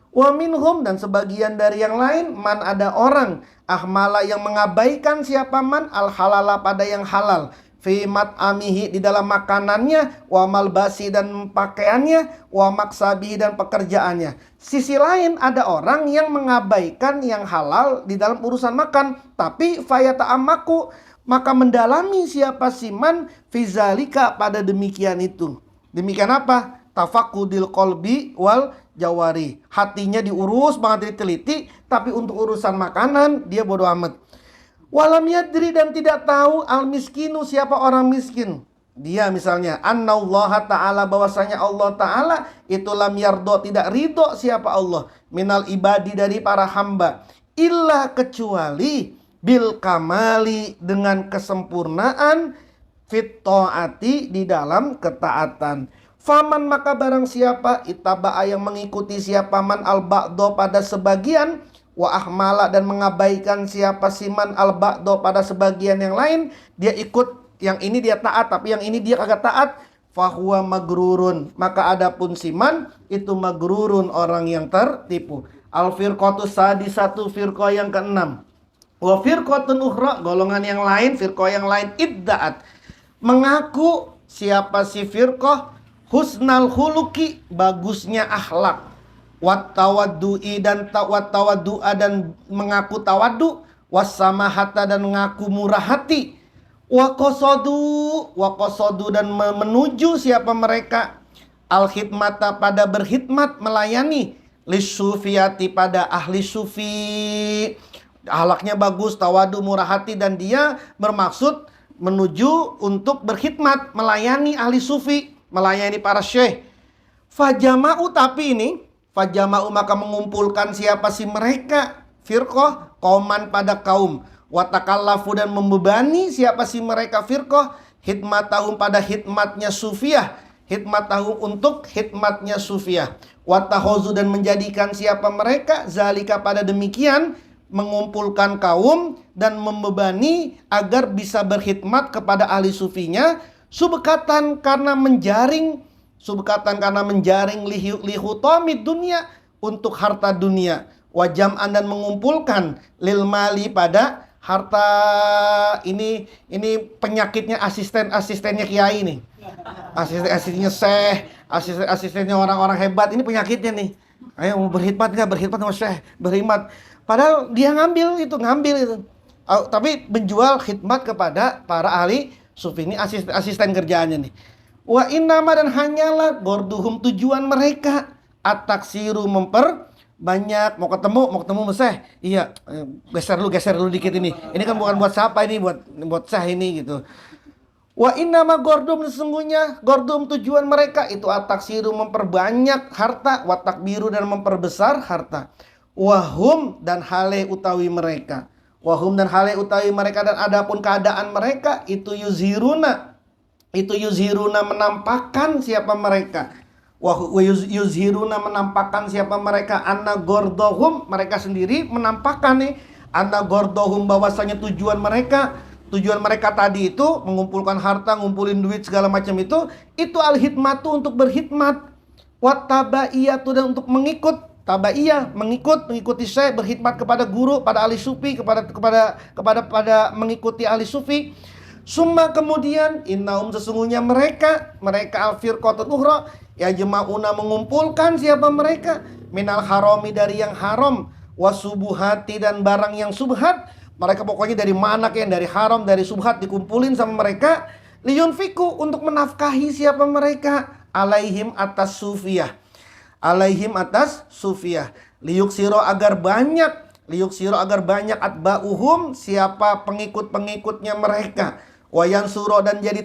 Wa minhum, dan sebagian dari yang lain, man, ada orang ahmala, yang mengabaikan siapa man al halala, pada yang halal, fi mat'amihi, di dalam makanannya, wa malbasi, dan pakaiannya, wa maksabihi, dan pekerjaannya. Sisi lain ada orang yang mengabaikan yang halal di dalam urusan makan, tapi fayata amaku, maka mendalami siapa siman fizalika, pada demikian itu. Demikian apa? Tafakudil kolbi wal jawari. Hatinya diurus banget, diteliti, tapi untuk urusan makanan dia bodo amat. Walam yadri, dan tidak tahu al miskinu, siapa orang miskin. Dia misalnya annallaha ta'ala, bahwasanya Allah ta'ala itu lam yardo, tidak ridho siapa Allah, minal ibadi, dari para hamba, illa, kecuali bil kamali, dengan kesempurnaan, fit ta'ati, di dalam ketaatan. Faman, maka barang siapa, itaba'a, yang mengikuti siapa man al ba'do, pada sebagian, wa ahmala, dan mengabaikan siapa siman al ba'do, pada sebagian yang lain. Dia ikut yang ini dia taat, tapi yang ini dia kagak taat. Fahuwa magrurun, maka adapun siman itu magrurun, orang yang tertipu. Al firqatus sadisatu, firqah yang keenam. Wa firqatun ukhra, golongan yang lain, firqah yang lain, idda'at, mengaku siapa si firqah husnal khuluqi, bagusnya akhlak, wat tawaddu'i, dan tawaddu'a, dan mengaku tawaddu, wassamahata, dan mengaku murah hati, wa qasadu, dan menuju siapa mereka al khidmata, pada berkhidmat, melayani, lisufiyati, pada ahli sufi. Akhlaknya bagus, tawaddu, murah hati, dan dia bermaksud menuju untuk berkhidmat, melayani ahli sufi, melayani para syekh. Fajama'u, tapi ini fajama'u, maka mengumpulkan siapa si mereka firqah kauman, pada kaum, watakallafu, dan membebani siapa si mereka firqah hidmatahum, pada hidmatnya sufiyah, hidmatahum, untuk hidmatnya sufiyah, watahozu, dan menjadikan siapa mereka zalika, pada demikian, mengumpulkan kaum dan membebani agar bisa berkhidmat kepada ahli sufinya, subkatan, karena menjaring, lihutamid dunia, untuk harta dunia, wajam'an, dan mengumpulkan lil mali, pada harta. Ini penyakitnya asistennya kiai nih, asistennya syekh, asistennya orang-orang hebat. Ini penyakitnya nih. Ayo, mau berkhidmat nggak? Berkhidmat sama syekh, berkhidmat. Padahal dia ngambil itu. Tapi menjual khidmat kepada para ahli sufi. Ini asisten kerjaannya nih. Wa innama dan hanyalah gorduhum tujuan mereka at-taksiru memperbanyak. Mau ketemu Meseh. Iya, geser dulu dikit ini. Ini kan bukan buat siapa ini, buat sah ini gitu. Wa innama gordum sesungguhnya gordum tujuan mereka itu at-taksiru memperbanyak harta, wa takbiru dan memperbesar harta. Wahum dan hale utawi mereka. Wahum dan hale utawi mereka dan adapun keadaan mereka itu yuzhiruna menampakkan siapa mereka. Yuzhiruna menampakkan siapa mereka. Anna gordohum mereka sendiri menampakkan nih. Anna gordohum bahwasanya tujuan mereka tadi itu mengumpulkan harta, ngumpulin duit segala macam itu al-hikmatu untuk berkhidmat. Wat tabaiyatu dan untuk mengikut. Tabaiyah mengikuti syekh, berkhidmat kepada guru, pada ahli sufi, kepada mengikuti ahli sufi. Summa kemudian innahum sesungguhnya mereka al-firqatul ukhra ya jama'una mengumpulkan siapa mereka minal harami dari yang haram wasubuhati dan barang yang subhat. Mereka pokoknya dari mana kayak dari haram dari subhat dikumpulin sama mereka liyunfiku untuk menafkahi siapa mereka alaihim atas sufiyah liyuksiro agar banyak atba'uhum siapa pengikut-pengikutnya mereka wayan suro dan jadi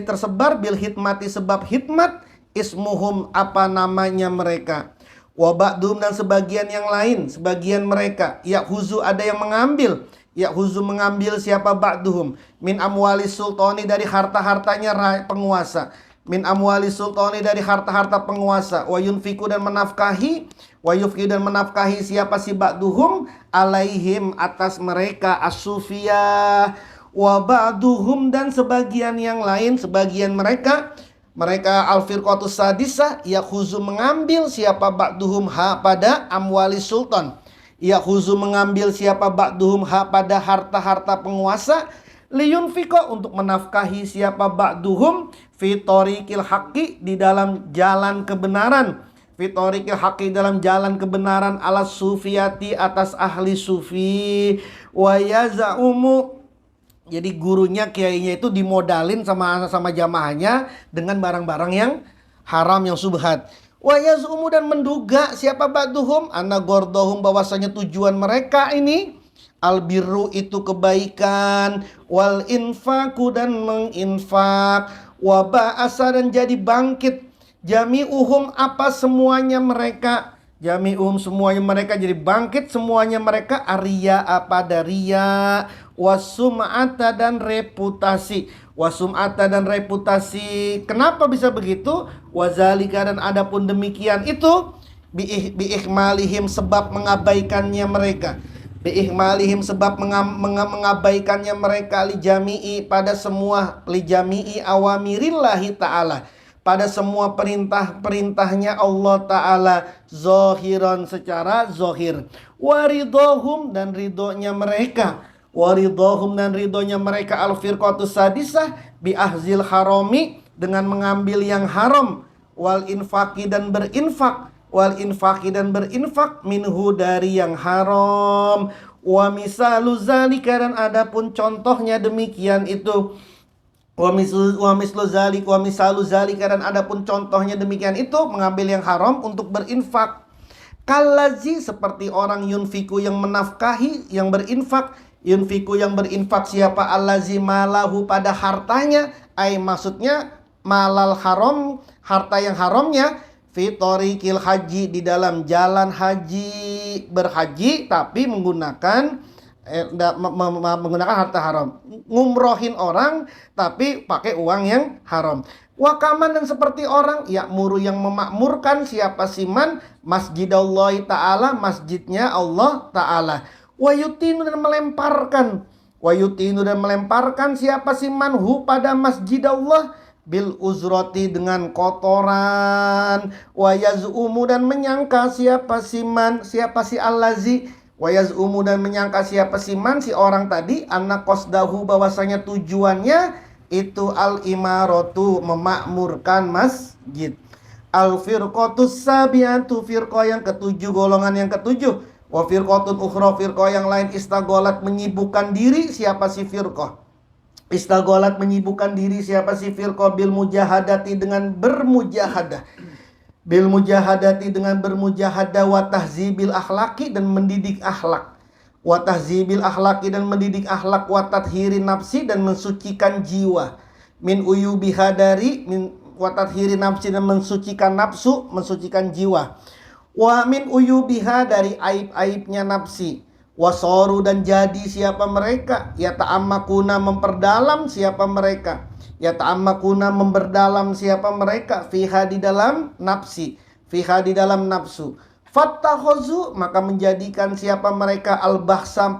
tersebar bil hikmati sebab hikmat ismuhum apa namanya mereka wa ba'dhum dan sebagian mereka yakhuzu ada yang mengambil siapa ba'duhum min amwali sultani dari harta-hartanya penguasa wa yunfiku dan menafkahi siapa si ba'duhum alaihim atas mereka as-sufiyah wa ba'duhum dan sebagian mereka al-firqatus sadisah yakhuzu mengambil siapa ba'duhum pada amwali sultan mengambil siapa ba'duhum pada harta-harta penguasa liyunfiko untuk menafkahi siapa ba'duhum fi tariqil haqqi di dalam jalan kebenaran ala sufiyati atas ahli sufi wa yazaumu. Jadi gurunya kiainya itu dimodalin sama jamaahnya dengan barang-barang yang haram yang subhat. Wa yazumu dan menduga siapa ba'duhum anna gordohum bahwasanya tujuan mereka ini albirru itu kebaikan wal infaku dan menginfak wa ba'asa dan jadi bangkit jami'uhum apa semuanya mereka semuanya mereka jadi bangkit semuanya mereka arya apa daria wasum'ata dan reputasi kenapa bisa begitu wazalika dan adapun demikian itu biihmalihim sebab mengabaikannya mereka mengabaikannya mereka lijami'i awamirillahi ta'ala pada semua perintahnya Allah Ta'ala zahiran secara zahir waridohum dan ridhonya mereka al-firqatus sadisah bi'ahzil harami dengan mengambil yang haram wal infaki dan berinfak minhu dari yang haram wa misalu zalika dan adapun contohnya demikian itu wa misalu zalika dan adapun contohnya demikian itu mengambil yang haram untuk berinfak kalazi seperti orang yunfiku yang menafkahi yang berinfak siapa allazi malahu pada hartanya maksudnya malal haram harta yang haramnya fi tariqil haji di dalam jalan haji berhaji tapi menggunakan harta haram ngumrohin orang tapi pakai uang yang haram wakaman dan seperti orang ya'muru yang memakmurkan siapa siman masjidallahi ta'ala masjidnya Allah ta'ala wayutinu dan melemparkan siapa siman pada masjid Allah bil uzroti dengan kotoran wa yaz'umu dan menyangka siapa si allazi wa yaz'umu dan menyangka siapa si orang tadi anna qasdahu bahwasanya tujuannya itu al imaratu memakmurkan masjid al firqatus sabiatu firqah yang ketujuh golongan yang ketujuh wa firqatun ukhra firqah yang lain istagolat menyibukkan diri siapa si firqah Istagolat menyibukkan diri siapa si firqah bil mujahadati dengan bermujahadah. Bil mujahadati dengan bermujahadah wa tahzibil akhlaki dan mendidik akhlak. Wa tahzibil akhlaki dan mendidik akhlak wa tathhirin nafsi dan mensucikan jiwa. Min uyubiha dari min wa tathhirin nafsi dan mensucikan nafsu, mensucikan jiwa. Wa min uyubiha dari aib-aibnya nafsi. Wasoru dan jadi siapa mereka, ya ta'ammakuna memperdalam siapa mereka, ya ta'ammakuna memperdalam siapa mereka, fiha di dalam nafsi, fiha di dalam nafsu. Fattakhozu maka menjadikan siapa mereka al-bahsa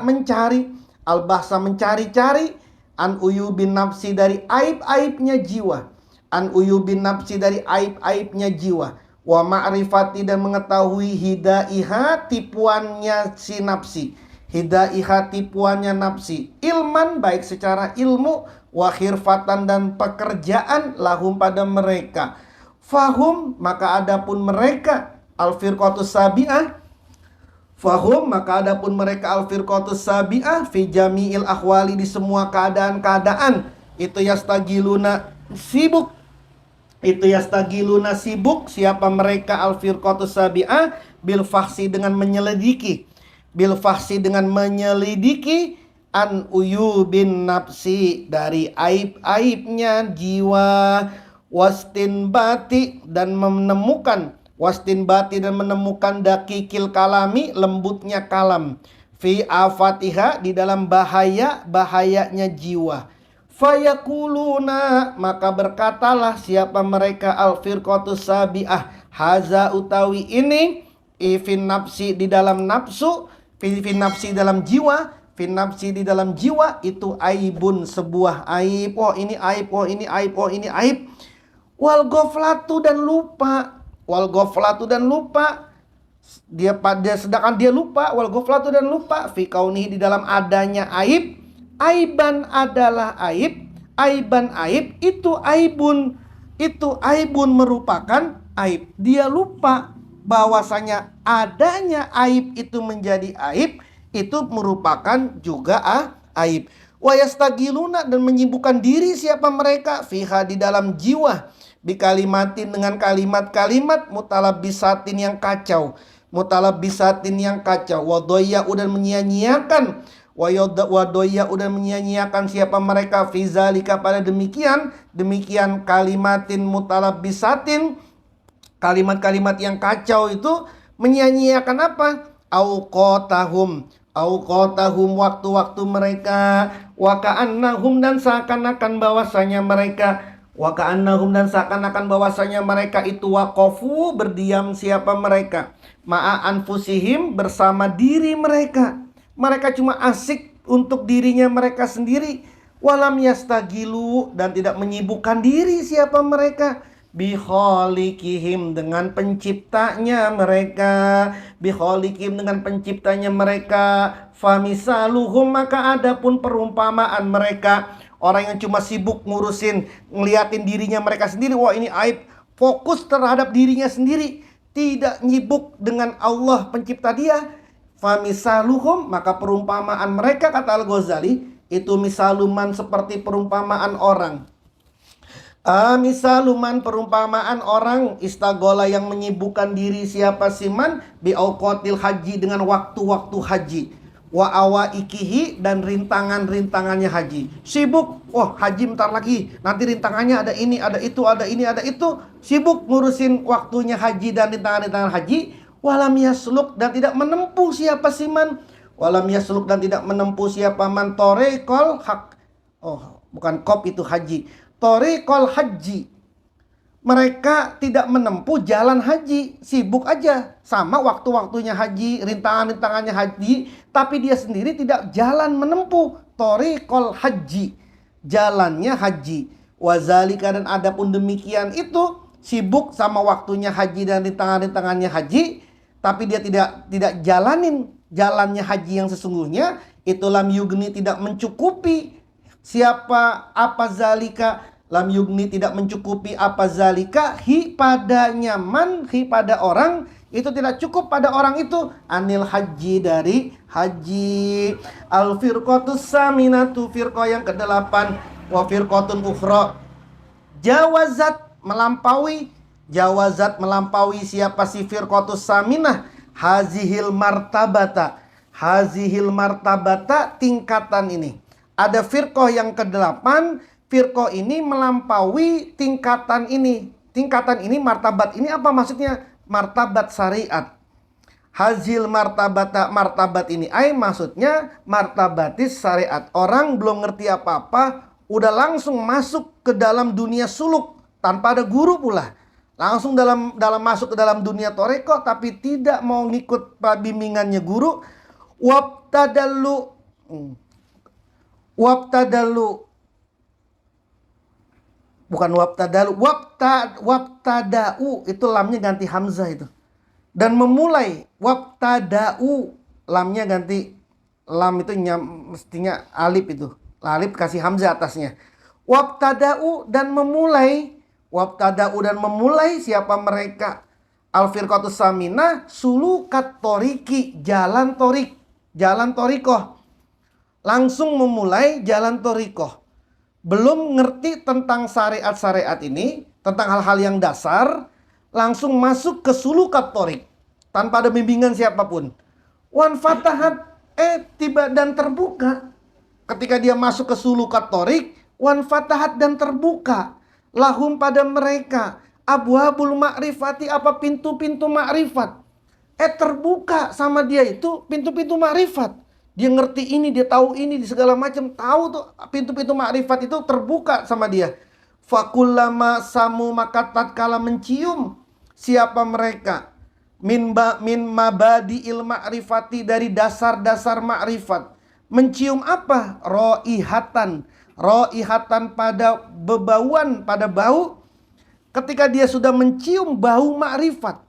mencari, al-bahsa mencari-cari, an uyubin nafsi dari aib-aibnya jiwa, an uyubin nafsi dari aib-aibnya jiwa. Wa ma'rifati dan mengetahui hidaiha tipuannya si nafsi, hidaiha tipuannya nafsi, ilman baik secara ilmu, wa khirfatan dan pekerjaan lahum pada mereka. Fahum maka adapun mereka al firqatus sabi'ah, fahum maka adapun mereka al firqatus sabi'ah fi jami'il ahwali di semua keadaan-keadaan itu yastagiluna sibuk. Itu yastagiluna sibuk siapa mereka al firqatus sabi'ah bil fahsi dengan menyelidiki, bil fahsi dengan menyelidiki an uyubin nafsi dari aib-aibnya jiwa, wastinbati dan menemukan, wastinbati dan menemukan dakikil kalami lembutnya kalam, fi afatiha di dalam bahayanya jiwa. Fayakuluna maka berkatalah siapa mereka al firqatus sabi'ah haza utawi ini fin nafsi di dalam nafsu, fin nafsi dalam jiwa, fin nafsi di dalam jiwa itu aibun sebuah aib. Oh ini aib, oh ini aib, oh ini aib. Wal ghaflatu dan lupa, wal ghaflatu dan lupa dia pada sedangkan dia lupa, wal ghaflatu dan lupa fi kaunihi di dalam adanya aib. Aiban adalah aib, aiban aib itu aibun merupakan aib. Dia lupa bahwasanya adanya aib itu menjadi aib, itu merupakan juga aib. Wa yastagiluna dan menyibukkan diri siapa mereka fiha di dalam jiwa bikalimatin dengan kalimat-kalimat mutalabbisatin yang kacau, mutalabbisatin yang kacau, wadoya dan menyia-nyiakan, wadoya udah menyia-nyiakan siapa mereka fizalika pada demikian kalimatin mutalabbisatin, kalimat-kalimat yang kacau itu menyia-nyiakan apa? Auqatahum waktu-waktu mereka, wa ka'annahum dan seakan-akan bahwasanya mereka, wa ka'annahum dan seakan-akan bahwasanya mereka itu waqafu berdiam siapa mereka, ma'a anfusihim bersama diri mereka. Mereka cuma asik untuk dirinya mereka sendiri. Walam yastagilu dan tidak menyibukkan diri siapa mereka biholikihim dengan penciptanya mereka, biholikihim dengan penciptanya mereka. Famisaluhum maka adapun perumpamaan mereka orang yang cuma sibuk ngurusin ngeliatin dirinya mereka sendiri. Wah ini aib, fokus terhadap dirinya sendiri, tidak nyibuk dengan Allah pencipta dia. Famisaluhum maka perumpamaan mereka kata Al-Ghazali itu misaluman seperti perumpamaan orang. Misaluman perumpamaan orang istagola yang menyibukkan diri siapa siman biauqatil haji dengan waktu-waktu haji, wa awaikihi dan rintangan-rintangannya haji. Sibuk, oh haji bentar lagi, nanti rintangannya ada ini, ada itu, ada ini, ada itu. Sibuk ngurusin waktunya haji dan rintangan-rintangan haji. Walam yasluk dan tidak menempuh siapa siman, walam yasluk dan tidak menempuh siapa man torekol hak. Oh bukan kop itu haji, torekol haji. Mereka tidak menempuh jalan haji, sibuk aja sama waktu-waktunya haji, rintangan-rintangannya haji, tapi dia sendiri tidak jalan menempuh torekol haji, jalannya haji. Wazalika dan adapun demikian itu sibuk sama waktunya haji dan rintangan-rintangannya haji, tapi dia tidak jalanin jalannya haji yang sesungguhnya, itu lam yugni tidak mencukupi siapa apa zalika, lam yugni tidak mencukupi apa zalika hi pada nyaman, hi pada orang itu tidak cukup pada orang itu. Anil haji, dari haji. Al firqatus saminatu, firqah yang kedelapan. Wa firqatun ukhra jawazat, melampaui. Jawazat, melampaui siapa si firqatus saminah. Hazihil martabata, hazihil martabata, tingkatan ini. Ada firqah yang kedelapan. Firqah ini melampaui tingkatan ini. Tingkatan ini, martabat ini apa maksudnya? Martabat syariat. Hazil martabata, martabat ini maksudnya martabatis syariat. Orang belum ngerti apa-apa udah langsung masuk ke dalam dunia suluk tanpa ada guru pula. Langsung masuk ke dalam dunia toreko tapi tidak mau ngikut bimbingannya guru. Wabtadallu bukan wabtadalu, wabtada'u, itu lamnya ganti hamzah itu. Dan memulai, wabtada'u, lamnya ganti lam itu mestinya alif itu. Alif kasih hamzah atasnya. Wabtada'u dan memulai, wabtada'u dan memulai siapa mereka? Al-firqatus saminah sulukat toriki, jalan torik, jalan torikoh. Langsung memulai jalan torikoh. Belum ngerti tentang syariat-syariat ini, tentang hal-hal yang dasar, langsung masuk ke sulukat torik tanpa ada bimbingan siapapun. Wan fatahat, tiba dan terbuka. Ketika dia masuk ke sulukat torik, wan fatahat dan terbuka. Lahum pada mereka abwabul ma'rifati, apa pintu-pintu ma'rifat. Terbuka sama dia itu pintu-pintu ma'rifat. Dia ngerti ini, dia tahu ini, di segala macam. Tahu tuh pintu-pintu makrifat itu terbuka sama dia. Fakullama samu, maka tatkala mencium siapa mereka. Min mabadi il ma'rifati, dari dasar-dasar makrifat. Mencium apa? Ro'ihatan. Ro'ihatan pada bebauan, pada bau. Ketika dia sudah mencium bau makrifat,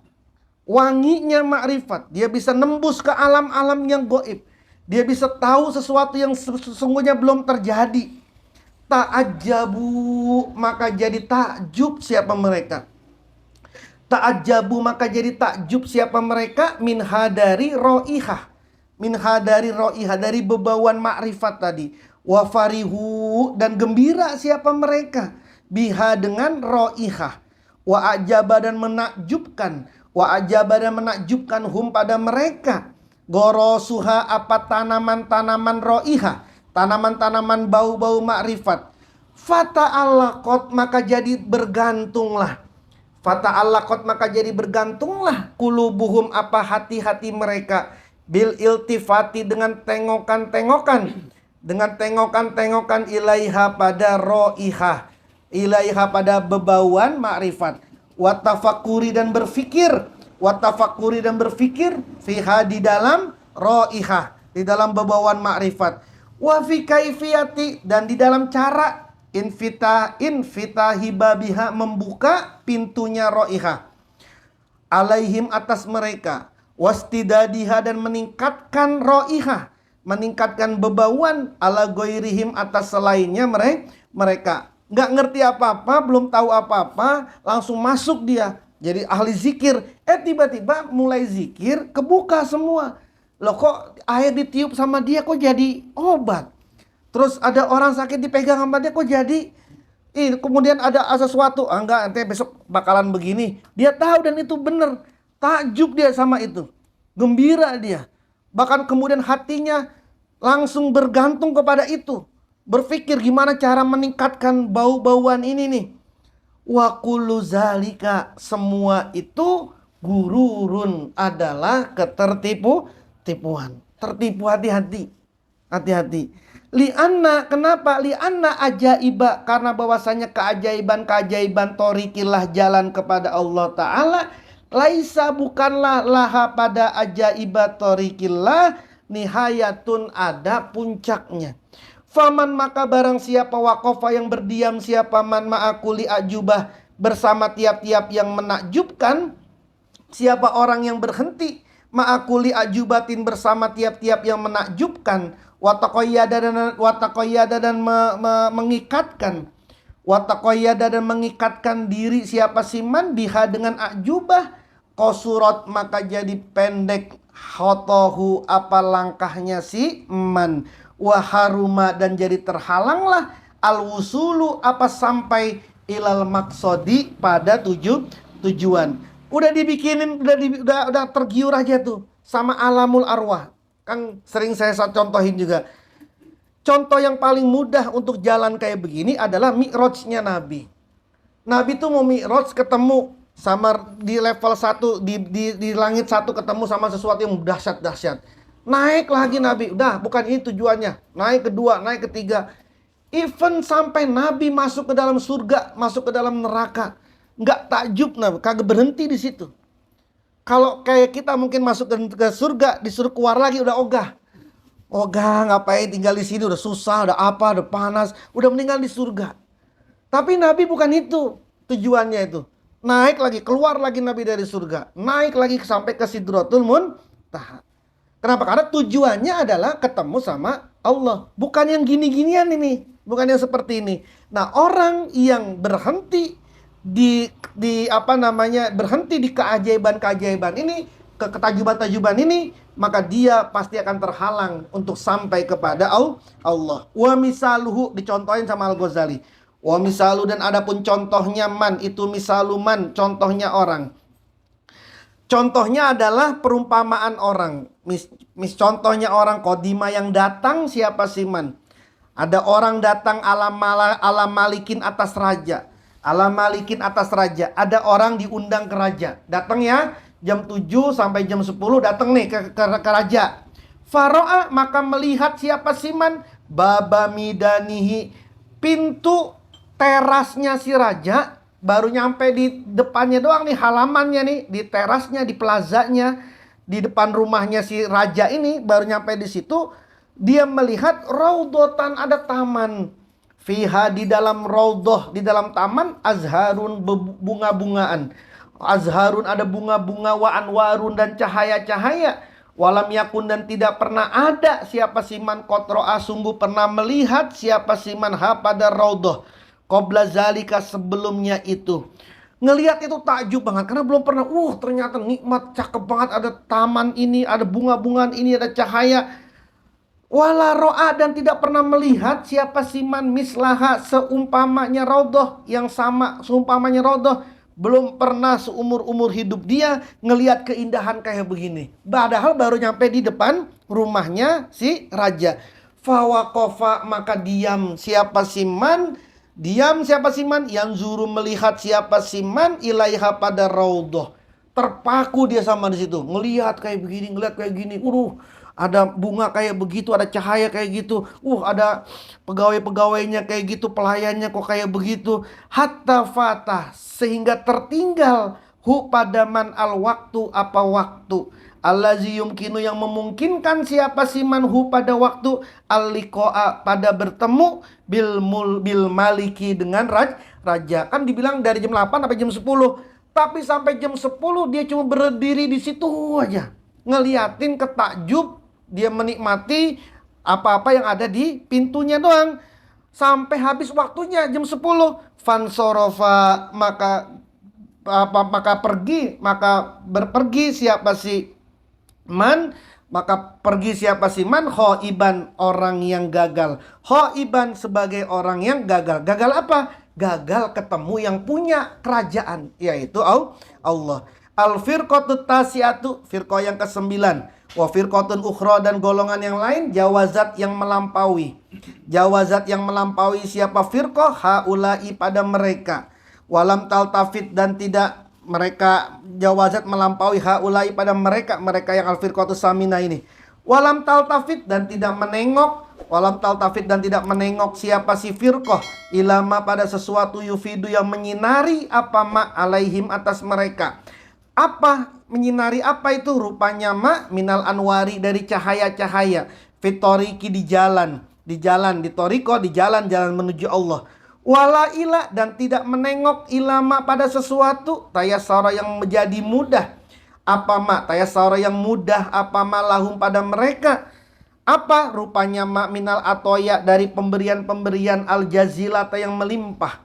wanginya makrifat, dia bisa nembus ke alam-alam yang gaib. Dia bisa tahu sesuatu yang sesungguhnya belum terjadi. Ta'ajabu, maka jadi takjub siapa mereka. Ta'ajabu, maka jadi takjub siapa mereka. Minha, dari ro'ihah. Minha, dari ro'ihah, dari bebauan makrifat tadi. Wa farihu, dan gembira siapa mereka. Biha, dengan ro'ihah. Wa ajaba, dan menakjubkan. Wa ajaba, dan menakjubkan hum, pada mereka. Gorosuha, apa tanaman-tanaman ro'iha, tanaman-tanaman bau-bau makrifat. Fata'allaqat, maka jadi bergantunglah. Fata'allaqat, maka jadi bergantunglah. Kulubuhum, apa hati-hati mereka. Bil iltifati, dengan tengokan-tengokan. Dengan tengokan-tengokan ilaiha, pada ro'iha. Ilaiha, pada bebauan makrifat. Watafakuri, dan berfikir. Watafakuri, dan berfikir. Fiha, di dalam ro'ihah, di dalam bebauan makrifat. Wa fi kaifiyati, dan di dalam cara infitahibabiha, membuka pintunya ro'ihah. Alaihim, atas mereka. Wastidadiha, dan meningkatkan ro'ihah, meningkatkan bebauan. Ala goirihim, atas selainnya mereka. Nggak ngerti apa-apa, belum tahu apa-apa, langsung masuk dia jadi ahli zikir. Tiba-tiba mulai zikir, kebuka semua. Loh, kok air ditiup sama dia kok jadi obat? Terus ada orang sakit dipegang sama dia kok jadi kemudian ada sesuatu, enggak, nanti besok bakalan begini. Dia tahu dan itu benar. Takjub dia sama itu. Gembira dia. Bahkan kemudian hatinya langsung bergantung kepada itu. Berpikir gimana cara meningkatkan bau-bauan ini nih. Wa kullu zalika, semua itu gururun, adalah ketertipuan. Tertipu, hati-hati. Hati-hati. Li'anna, kenapa? Li'anna ajaiba, karena bahwasanya keajaiban-keajaiban torikillah, jalan kepada Allah Ta'ala. Laisa, bukanlah laha, pada ajaibat torikillah, nihayatun, ada puncaknya. Faman, maka barang siapa, wakofa, yang berdiam siapa, man ma'akuli ajubah, bersama tiap-tiap yang menakjubkan. Siapa orang yang berhenti ma'akuli ajubatin, bersama tiap-tiap yang menakjubkan. Watakoyada, dan mengikatkan. Watakoyada, dan mengikatkan diri siapa siman, biha, dengan ajubah. Kosurot maka jadi pendek, khotohu apa langkahnya si man, waharuma dan jadi terhalanglah, al-wusulu apa sampai ilal maksodi pada tujuan. Udah dibikinin, udah tergiur aja tuh sama alamul arwah. Kan sering saya contohin juga. Contoh yang paling mudah untuk jalan kayak begini adalah mi'rajnya Nabi. Nabi tuh mau mi'raj ketemu sama di level 1, di langit 1 ketemu sama sesuatu yang dahsyat-dahsyat. Naik lagi Nabi, udah bukan ini tujuannya. Naik kedua, naik ketiga. Even sampai Nabi masuk ke dalam surga, masuk ke dalam neraka, nggak takjub Nabi, kagak berhenti di situ. Kalau kayak kita mungkin masuk ke surga, disuruh keluar lagi udah ogah. Ogah ngapain tinggal di sini, udah susah, udah apa, udah panas, udah meninggal di surga. Tapi Nabi bukan itu tujuannya itu. Naik lagi, keluar lagi Nabi dari surga. Naik lagi sampai ke Sidratul Muntaha. Kenapa? Karena tujuannya adalah ketemu sama Allah. Bukan yang gini-ginian ini. Bukan yang seperti ini. Nah, orang yang berhenti berhenti di keajaiban-keajaiban ini, ketajuban-tajuban ini, maka dia pasti akan terhalang untuk sampai kepada Allah. Wa misaluhu dicontohin sama Al-Ghazali. Wa misalu dan adapun contohnya man, itu misaluman, contohnya orang. Contohnya adalah perumpamaan orang. Contohnya orang kodima yang datang, siapa sih man? Ada orang datang ala malikin atas raja. Ala malikin atas raja. Ada orang diundang ke raja. Datang ya jam 7 sampai jam 10 datang nih ke raja. Faro'a maka melihat siapa sih man? Baba midanihi, pintu terasnya si raja. Baru nyampe di depannya doang nih, halamannya nih, di terasnya, di plazanya, di depan rumahnya si raja ini, baru nyampe di situ, dia melihat raudotan, ada taman. Fiha di dalam raudoh, di dalam taman, azharun bunga-bungaan. Azharun ada bunga-bunga, wa anwarun dan cahaya-cahaya. Walam yakun dan tidak pernah ada siapa siman kotro'a sungguh pernah melihat siapa siman ha pada raudoh. Qabla zalika sebelumnya itu. Ngelihat itu takjub banget karena belum pernah. Ternyata nikmat, cakep banget, ada taman ini, ada bunga-bungaan ini, ada cahaya. Wala ro'a dan tidak pernah melihat siapa siman mislaha seumpamanya raudhah, yang sama seumpamanya raudhah. Belum pernah seumur-umur hidup dia ngelihat keindahan kayak begini. Padahal baru nyampe di depan rumahnya si raja. Fawaqafa maka diam siapa siman. Diam siapa siman, yang zuru melihat siapa siman ilaiha pada raudhah. Terpaku dia sama di situ, ngelihat kayak begini, ngelihat kayak gini. Ada bunga kayak begitu, ada cahaya kayak gitu. Ada pegawai-pegawainya kayak gitu, pelayannya kok kayak begitu. Hatta fatah sehingga tertinggal hu pada man al waktu apa waktu. Allazi yumkinu yang memungkinkan siapa si manhu pada waktu al-liqa'a pada bertemu bil maliki dengan raja. Kan dibilang dari jam 8 sampai jam 10. Tapi sampai jam 10 dia cuma berdiri di situ aja. Ngeliatin ketakjub, dia menikmati apa-apa yang ada di pintunya doang. Sampai habis waktunya jam 10. Fansorofa maka berpergi siapa si man, maka pergi siapa sih man, khoiban orang yang gagal. Khoiban sebagai orang yang gagal. Gagal apa? Gagal ketemu yang punya kerajaan, yaitu Allah. Al-firqatut tasiatu, firqah yang ke-9. Wa firqatun ukhra dan golongan yang lain jawazat yang melampaui. Jawazat yang melampaui siapa firqah? Haulai pada mereka. Walam taltafit dan tidak mereka jawazat melampaui haulai pada mereka yang al-firqatus samina ini. Walam taltafit dan tidak menengok siapa si firqah ilama pada sesuatu yufidu yang menyinari apa ma alaihim atas mereka. Apa menyinari apa itu? Rupanya ma minal anwari dari cahaya-cahaya, fitoriki di jalan, di toriko di jalan menuju Allah. Wala ila dan tidak menengok ilama pada sesuatu tayasara yang menjadi mudah. Apa ma tayasara yang mudah apa ma lahum pada mereka. Apa rupanya ma minal atoya dari pemberian-pemberian al-jazilata yang melimpah.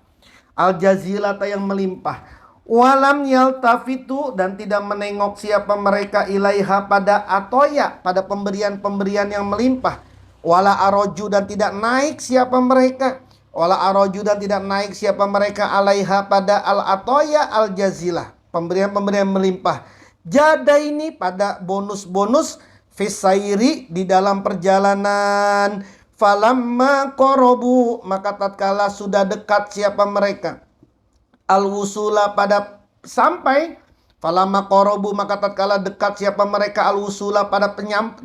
Al-jazilata yang melimpah. Walam yaltafitu, dan tidak menengok siapa mereka ilaiha pada atoya, pada pemberian-pemberian yang melimpah. Wala aroju, dan tidak naik siapa mereka. Wala aroju, dan tidak naik siapa mereka alaiha pada al atoya al jazilah, pemberian-pemberian melimpah. Jada ini pada bonus-bonus fisairi, di dalam perjalanan. Falamma qorobu, maka tatkala sudah dekat siapa mereka al-wusula, pada sampai. Falamma qorobu, maka tatkala dekat siapa mereka al-wusula, pada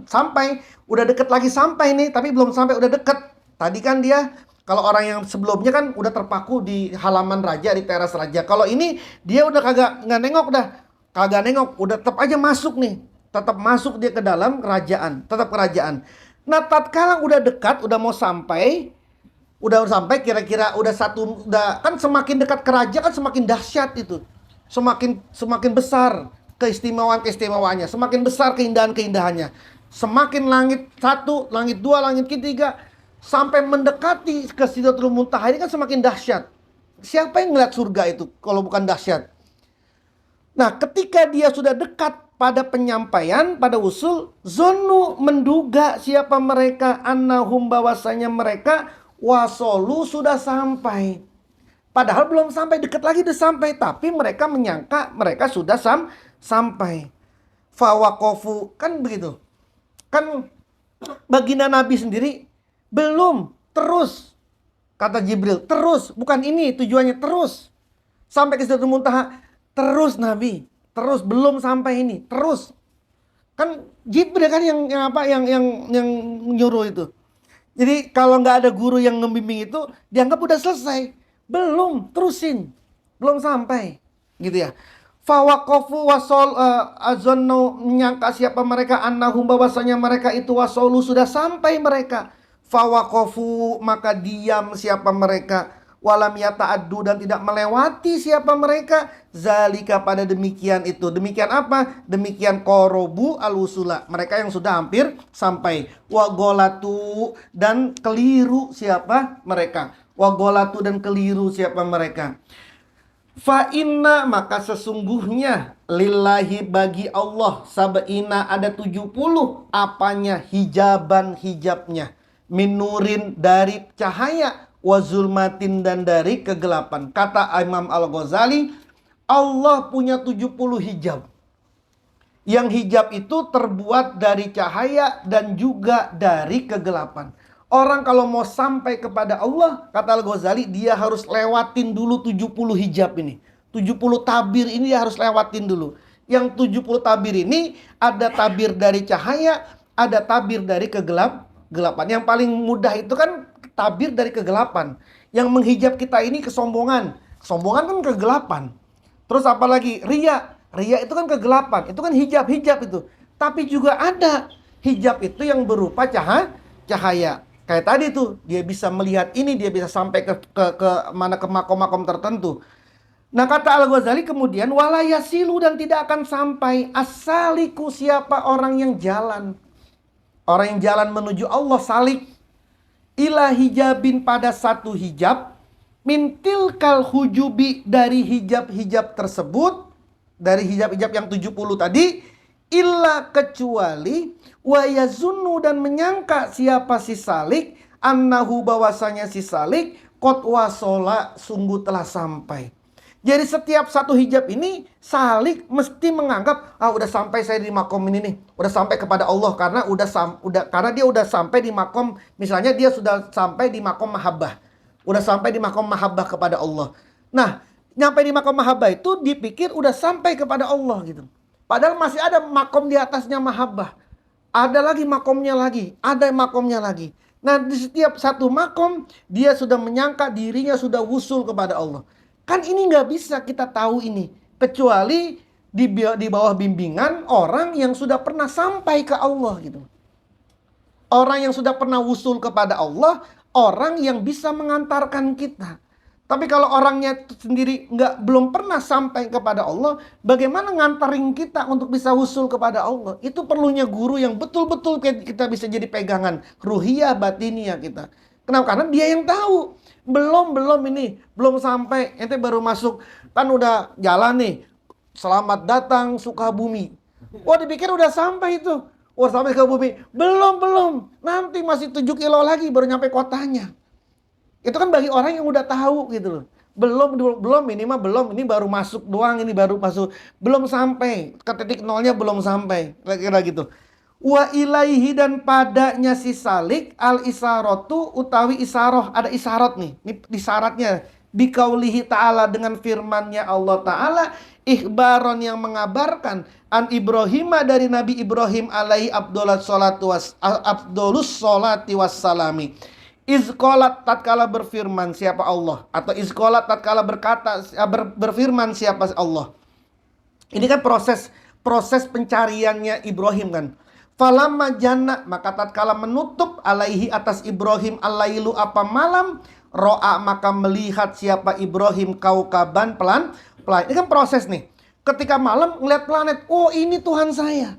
sampai. Udah deket lagi sampai nih, tapi belum sampai udah deket. Tadi kan dia, kalau orang yang sebelumnya kan udah terpaku di halaman raja, di teras raja. Kalau ini dia udah nggak nengok dah. Kagak nengok, udah tetap aja masuk nih. Tetap masuk dia ke dalam kerajaan, tetap kerajaan. Nah, tatkala udah dekat, udah mau sampai, kira-kira udah kan semakin dekat ke raja kan semakin dahsyat itu. Semakin besar keistimewaannya, semakin besar keindahannya. Semakin langit satu, langit dua, langit ketiga, sampai mendekati ke Sidratul Muntaha ini kan semakin dahsyat. Siapa yang ngeliat surga itu kalau bukan dahsyat? Nah, ketika dia sudah dekat pada penyampaian, pada usul, zonu menduga siapa mereka, annahum, bahwasanya mereka wasolu, sudah sampai. Padahal belum sampai, dekat lagi udah sampai, tapi mereka menyangka mereka sudah sampai. Fawakofu, kan begitu. Kan baginda Nabi sendiri belum, terus. Kata Jibril, terus, bukan ini tujuannya, terus. Sampai ke Sidratul Muntaha, terus Nabi, terus, belum sampai ini, terus. Kan Jibril kan yang nyuruh itu. Jadi kalau nggak ada guru yang ngembimbing itu, dianggap udah selesai. Belum, terusin. Belum sampai. Gitu ya. Fawakofu wasol azonnu, menyangka siapa mereka, annahum, bahwasanya mereka itu wasolu, sudah sampai mereka. Fawakofu, maka diam siapa mereka. Walam yata'addu, dan tidak melewati siapa mereka. Zalika, pada demikian itu. Demikian apa? Demikian qorobu al-wusula, mereka yang sudah hampir sampai. Wa golatu, dan keliru siapa mereka. Wa golatu, dan keliru siapa mereka. Fa inna, maka sesungguhnya, lillahi, bagi Allah, sab'ina, ada 70 apanya, hijabnya, minurin, dari cahaya, wa zulmatin, dan dari kegelapan. Kata Imam Al-Ghazali, Allah punya 70 hijab. Yang hijab itu terbuat dari cahaya dan juga dari kegelapan. Orang kalau mau sampai kepada Allah, kata Al-Ghazali, dia harus lewatin dulu 70 hijab ini. 70 tabir ini dia harus lewatin dulu. Yang 70 tabir ini, ada tabir dari cahaya, ada tabir dari kegelapan. Yang paling mudah itu kan tabir dari kegelapan. Yang menghijab kita ini kesombongan. Kesombongan kan kegelapan. Terus apalagi ria. Ria itu kan kegelapan. Itu kan hijab itu. Tapi juga ada hijab itu yang berupa cahaya. Kayak tadi tuh, dia bisa melihat ini, dia bisa sampai ke makom-makom tertentu. Nah, kata Al-Ghazali kemudian, wala yasilu, dan tidak akan sampai, asaliku, siapa orang yang jalan. Orang yang jalan menuju Allah, salik, ila hijabin, pada satu hijab, mintilkal hujubi, dari hijab-hijab tersebut, dari hijab-hijab yang 70 tadi, illa, kecuali, wa yazunnu, dan menyangka siapa si salik, annahu, bahwasanya si salik, qad wasola, sungguh telah sampai. Jadi setiap satu hijab ini, salik mesti menganggap, udah sampai saya di makom ini nih, udah sampai kepada Allah, karena karena dia udah sampai di makom, misalnya dia sudah sampai di makom mahabbah, udah sampai di makom mahabbah kepada Allah. Nah, nyampe di makom mahabbah itu dipikir udah sampai kepada Allah gitu. Padahal masih ada makom di atasnya mahabbah, ada lagi makomnya lagi, ada makomnya lagi. Nah, di setiap satu makom dia sudah menyangka dirinya sudah wusul kepada Allah. Kan ini nggak bisa kita tahu ini, kecuali di bawah bimbingan orang yang sudah pernah sampai ke Allah gitu. Orang yang sudah pernah wusul kepada Allah, orang yang bisa mengantarkan kita. Tapi kalau orangnya sendiri belum pernah sampai kepada Allah, bagaimana nganterin kita untuk bisa wusul kepada Allah? Itu perlunya guru yang betul-betul kita bisa jadi pegangan ruhiyah batiniyah kita. Kenapa? Karena dia yang tahu. Belum ini, belum sampai, ente baru masuk, kan udah jalan nih. Selamat datang Sukabumi. Wah, dipikir udah sampai itu. Wah, sampai Sukabumi. Belum. Nanti masih 7 kilo lagi baru nyampe kotanya. Itu kan bagi orang yang udah tahu gitu loh. Belum ini mah belum, ini baru masuk doang, ini baru masuk. Belum sampai, ke titik nolnya belum sampai. Kira-kira gitu. Wa ilaihi dan padanya si salik al isarotu utawi isaroh. Ada isarot nih. Ini disyaratnya. Bikaulihi ta'ala dengan firmannya Allah ta'ala. Ikhbaron yang mengabarkan. An Ibrahimah dari Nabi Ibrahim alaihi abdolus sholati wassalami. Izqalat tatkala berfirman siapa Allah. Atau izqalat tatkala berkata berfirman siapa Allah. Ini kan proses pencariannya Ibrahim kan. Falamma janna, maka tatkala menutup alaihi atas Ibrahim al-lailu apa malam, ro'a maka melihat siapa Ibrahim kaukaban pelan. Ini kan proses nih. Ketika malam ngeliat planet, oh ini Tuhan saya.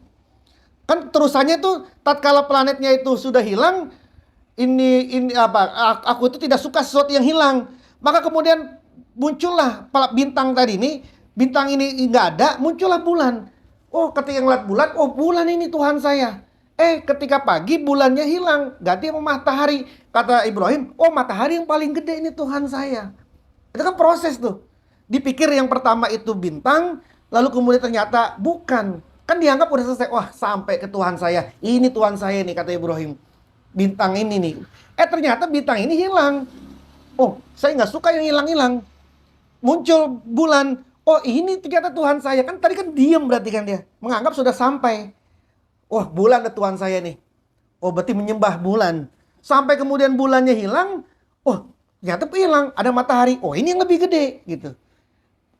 Kan terusannya tuh tatkala planetnya itu sudah hilang, ini apa? Aku itu tidak suka sesuatu yang hilang. Maka kemudian muncullah bintang tadi nih, bintang ini nggak ada, muncullah bulan. Oh, ketika ngeliat bulan, oh bulan ini Tuhan saya. Ketika pagi bulannya hilang, ganti sama matahari. Kata Ibrahim, oh matahari yang paling gede ini Tuhan saya. Itu kan proses tuh. Dipikir yang pertama itu bintang, lalu kemudian ternyata bukan. Kan dianggap udah selesai. Wah, sampai ke Tuhan saya. Ini Tuhan saya nih, kata Ibrahim. Bintang ini nih. Ternyata bintang ini hilang. Oh, saya nggak suka yang hilang-hilang. Muncul bulan. Oh, ini ternyata Tuhan saya. Kan tadi kan diem berarti kan dia. Menganggap sudah sampai. Wah, bulan ada Tuhan saya nih. Oh, berarti menyembah bulan. Sampai kemudian bulannya hilang. Oh, ternyata hilang. Ada matahari. Oh, ini yang lebih gede gitu.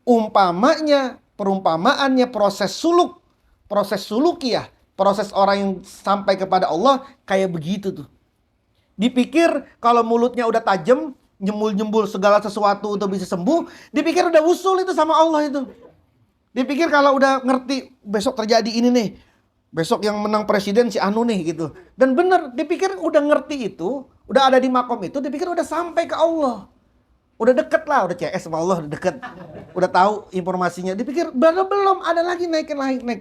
Perumpamaannya proses suluk. Proses sulukiyah. Proses orang yang sampai kepada Allah kayak begitu tuh. Dipikir kalau mulutnya udah tajam, nyembul-nyembul segala sesuatu untuk bisa sembuh, dipikir udah usul itu sama Allah itu. Dipikir kalau udah ngerti besok terjadi ini nih, besok yang menang presiden si Anu nih gitu. Dan bener, dipikir udah ngerti itu, udah ada di makom itu, dipikir udah sampai ke Allah. Udah deket lah, udah CS sama Allah, udah deket. Udah tahu informasinya, dipikir belum, ada lagi naik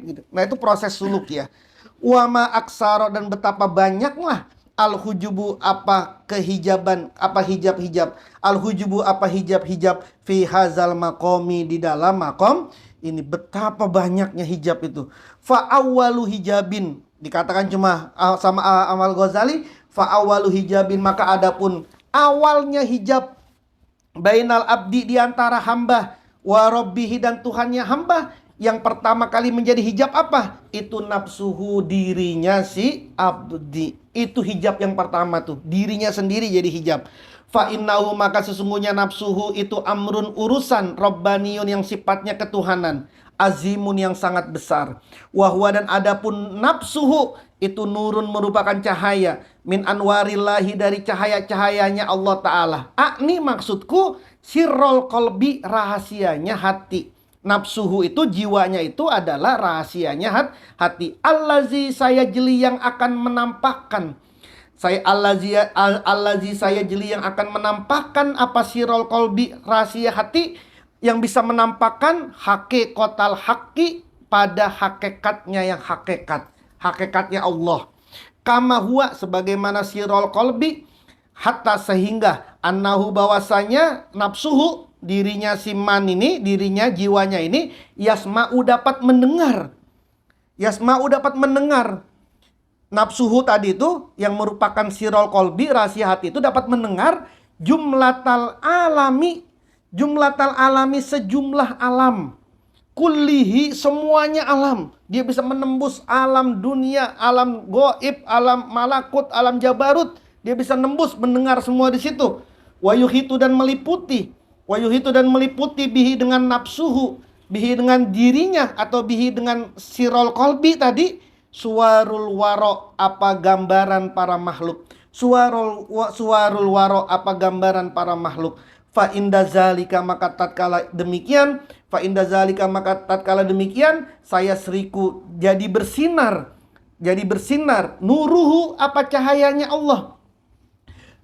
gitu. Nah itu proses suluk ya. Wama aksaro dan betapa banyaklah al-hujubu apa kehijaban, apa hijab-hijab. Al-hujubu apa hijab-hijab fi hazal maqami di dalam makom. Ini betapa banyaknya hijab itu. Fa awwalu hijabin dikatakan cuma sama Amal Ghazali, fa awwalu hijabin maka adapun awalnya hijab bainal abdi di antara hamba wa rabbihi dan Tuhannya hamba. Yang pertama kali menjadi hijab apa? Itu nafsuhu, dirinya si abdi. Itu hijab yang pertama tuh. Dirinya sendiri jadi hijab. Fa innahu maka sesungguhnya nafsuhu itu amrun urusan Rabbaniyun yang sifatnya ketuhanan. Azimun yang sangat besar. Wahwa dan adapun nafsuhu itu nurun merupakan cahaya. Min anwarillahi dari cahaya-cahayanya Allah Ta'ala. Ini maksudku sirrol kolbi rahasianya hati. Nafsuhu itu jiwanya itu adalah rahasianya hati. Allazi saya jeli yang akan menampakkan. Allazi saya jeli yang akan menampakkan apa sirrol kolbi rahasia hati. Yang bisa menampakkan hakikotal haki pada hakikatnya yang hakikat. Hakikatnya Allah. Kama huwa sebagaimana sirrol kolbi. Hatta sehingga annahu bahwasanya nafsuhu dirinya siman ini, dirinya jiwanya ini yasma'u dapat mendengar. Yasma'u dapat mendengar. Nafsuhu tadi itu yang merupakan sirrol kolbi, rahasia hati itu dapat mendengar jumlatal alami. Jumlatal alami sejumlah alam. Kullihi semuanya alam. Dia bisa menembus alam dunia, alam goib, alam malakut, alam jabarut. Dia bisa nembus mendengar semua di situ. Wayuhitu dan meliputi. Wayuhitu dan meliputi bihi dengan nafsuhu. Bihi dengan dirinya atau bihi dengan sirrol kolbi tadi. Suwarul waro apa gambaran para makhluk. Suwarul waro apa gambaran para makhluk. Fa inda zalika maka tatkala demikian, saya seriku jadi bersinar. Jadi bersinar nuruhu apa cahayanya Allah.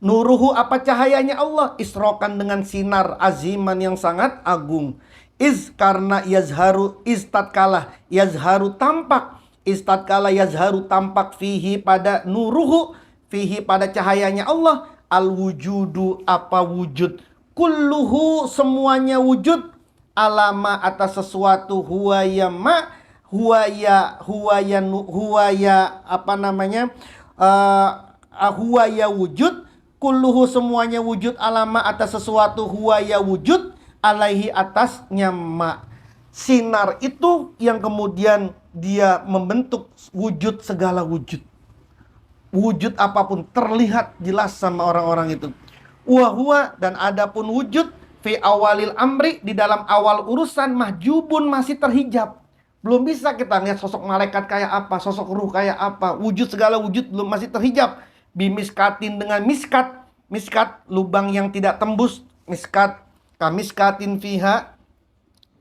Nuruhu apa cahayanya Allah? Isrokan dengan sinar aziman yang sangat agung. Iz karena yazharu, iz tatkala yazharu tampak, iz tatkala yazharu tampak fihi pada nuruhu, fihi pada cahayanya Allah, al wujudu apa wujud, kulluhu semuanya wujud, alama atas sesuatu, huwaya ma, huwaya apa namanya, huwaya wujud, kulluhu semuanya wujud, alama atas sesuatu, huwaya wujud, alaihi atasnya ma. Sinar itu yang kemudian dia membentuk wujud segala wujud. Wujud apapun terlihat jelas sama orang-orang itu. Wahua dan adapun wujud fi awalil amri di dalam awal urusan mahjubun masih terhijab. Belum bisa kita lihat sosok malaikat kayak apa, sosok ruh kayak apa, wujud segala wujud belum masih terhijab. Bimiskatin dengan miskat, miskat lubang yang tidak tembus, miskat kamiskatin fiha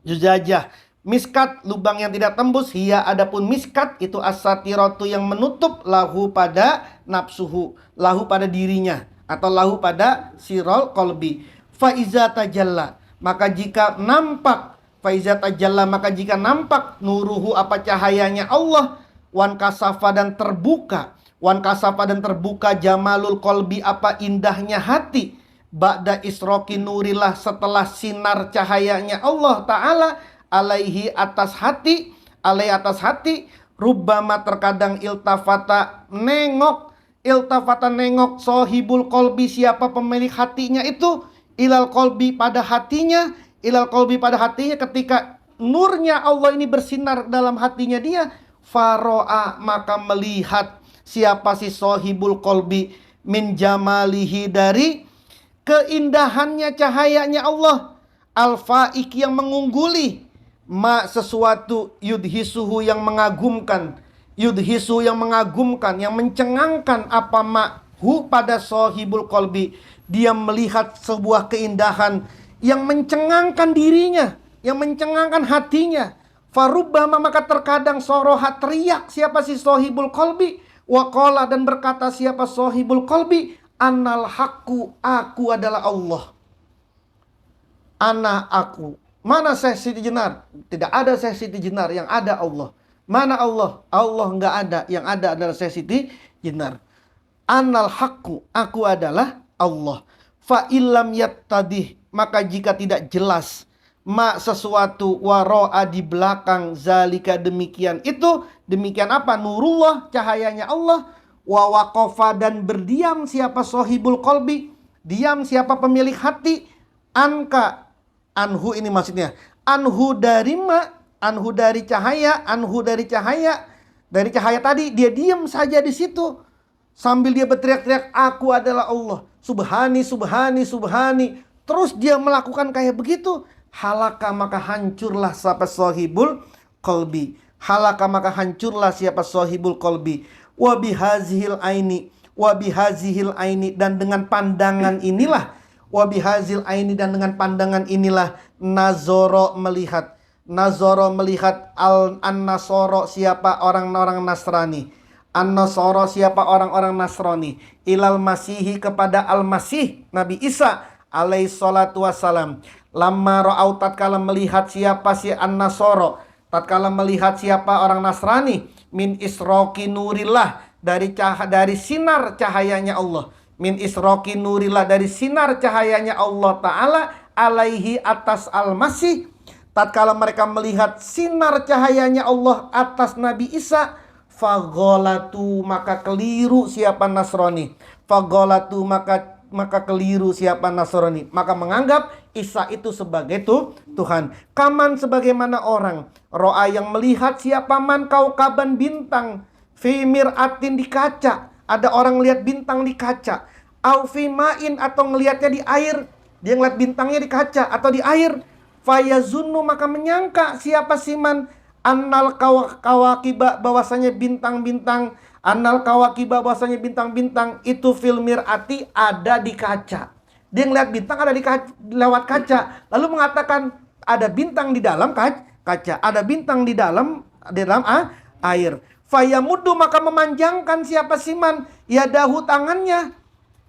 juzajah. Miskat lubang yang tidak tembus, hiya adapun miskat itu asatiratu yang menutup lahu pada nafsuhu, lahu pada dirinya atau lahu pada sirol kolbi. Faiza tajalla maka jika nampak, faiza tajalla maka jika nampak nuruhu apa cahayanya Allah, wan kasafa dan terbuka, wan kasafa dan terbuka jamalul kolbi apa indahnya hati, ba'da isroki nurillah setelah sinar cahayanya Allah Ta'ala, alaihi atas hati, alaihi atas hati, rubbama terkadang iltafata nengok, iltafata nengok sohibul kolbi siapa pemilik hatinya itu, ilal kolbi pada hatinya, ilal kolbi pada hatinya ketika nurnya Allah ini bersinar dalam hatinya dia, faro'a maka melihat siapa si sohibul kolbi min jamalihi dari keindahannya cahayanya Allah, al-faik yang mengungguli, ma sesuatu yudhisuhu yang mengagumkan, yudhisu yang mengagumkan, yang mencengangkan apa ma'hu pada sohibul kolbi. Dia melihat sebuah keindahan yang mencengangkan dirinya, yang mencengangkan hatinya. Farubbama maka terkadang sorohat teriyak siapa si sohibul kolbi, waqala dan berkata siapa sohibul kolbi, Annal haqqu, aku adalah Allah. Ana aku. Mana Syekh Siti Jenar? Tidak ada Syekh Siti Jenar, yang ada Allah. Mana Allah? Allah enggak ada, yang ada adalah Syekh Siti Jenar. Annal haqqu, aku adalah Allah. Fa illam yattadih, maka jika tidak jelas ma sesuatu waro'a di belakang zalika demikian itu, demikian apa? Nurullah, cahayanya Allah. Wa waqafa dan berdiam siapa sohibul kolbi, diam siapa pemilik hati, anka, anhu ini maksudnya, anhu dari ma, anhu dari cahaya, anhu dari cahaya, dari cahaya tadi dia diam saja di situ sambil dia berteriak-teriak aku adalah Allah, subhani subhani subhani, terus dia melakukan kayak begitu, halaka maka hancurlah siapa sohibul kolbi, halaka maka hancurlah siapa sohibul kolbi. Wabihazihil aini, wabihazihil aini dan dengan pandangan inilah, wabihazil aini dan dengan pandangan inilah, nazoro melihat, nazoro melihat an-nasoro siapa orang-orang Nasrani, an-nasoro siapa orang-orang Nasrani, ilal masihi kepada al-masih Nabi Isa alaihi salatu wassalam, lamma ra'au tatkala melihat siapa si an-nasoro, tatkala melihat siapa orang Nasrani, min isroki nurillah dari sinar cahayanya Allah, min isroki nurillah dari sinar cahayanya Allah Ta'ala, alaihi atas al-masih, tatkala mereka melihat sinar cahayanya Allah atas Nabi Isa, fagolatu maka keliru siapa Nasrani, fagolatu maka keliru siapa Nasrani, maka menganggap Isa itu sebagai Tuhan. Kaman sebagaimana orang ro'a yang melihat siapa man kaukaban bintang, fi mir'atin di kaca, ada orang lihat bintang di kaca, au fi ma'in atau ngelihatnya di air, dia ngeliat bintangnya di kaca atau di air, fayazunnu maka menyangka siapa siman annal kawakiba bahwasanya bintang-bintang, annal kawakiba bahwasanya bintang-bintang itu fil mir'ati ada di kaca. Dia ngeliat bintang ada di kaca, lewat kaca, lalu mengatakan ada bintang di dalam kaca, ada bintang di dalam air. Fayamudu maka memanjangkan siapa siman yadahu tangannya,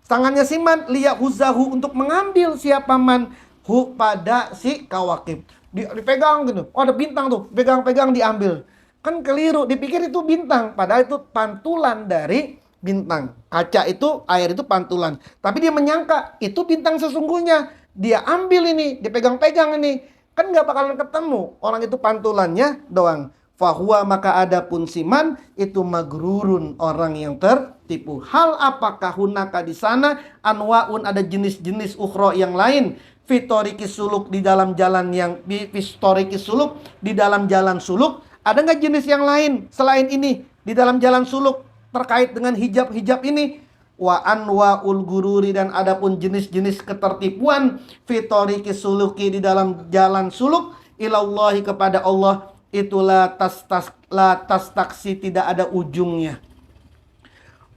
Tangannya si man liyahuzahu, untuk mengambil siapa man hu pada si kawakib. Dipegang gitu. Oh, ada bintang tuh, pegang-pegang diambil. Kan keliru, dipikir itu bintang, padahal itu pantulan dari bintang. Kaca itu, air itu pantulan. Tapi dia menyangka itu bintang sesungguhnya. Dia ambil ini, dipegang-pegang ini. Kan nggak bakalan ketemu. Orang itu pantulannya doang. Fahuwa, maka adapun siman itu magrurun, orang yang tertipu. Hal apakah hunaka di sana anwaun, ada jenis-jenis ukhra yang lain, fitoriki suluk, di dalam jalan yang fitoriki suluk, di dalam jalan suluk. Ada nggak jenis yang lain selain ini di dalam jalan suluk terkait dengan hijab-hijab ini? Wa anwaul gururi, dan adapun jenis-jenis ketertipuan, fitoriki suluki, di dalam jalan suluk, ilallahi, kepada Allah, itulah tas taksi, tidak ada ujungnya,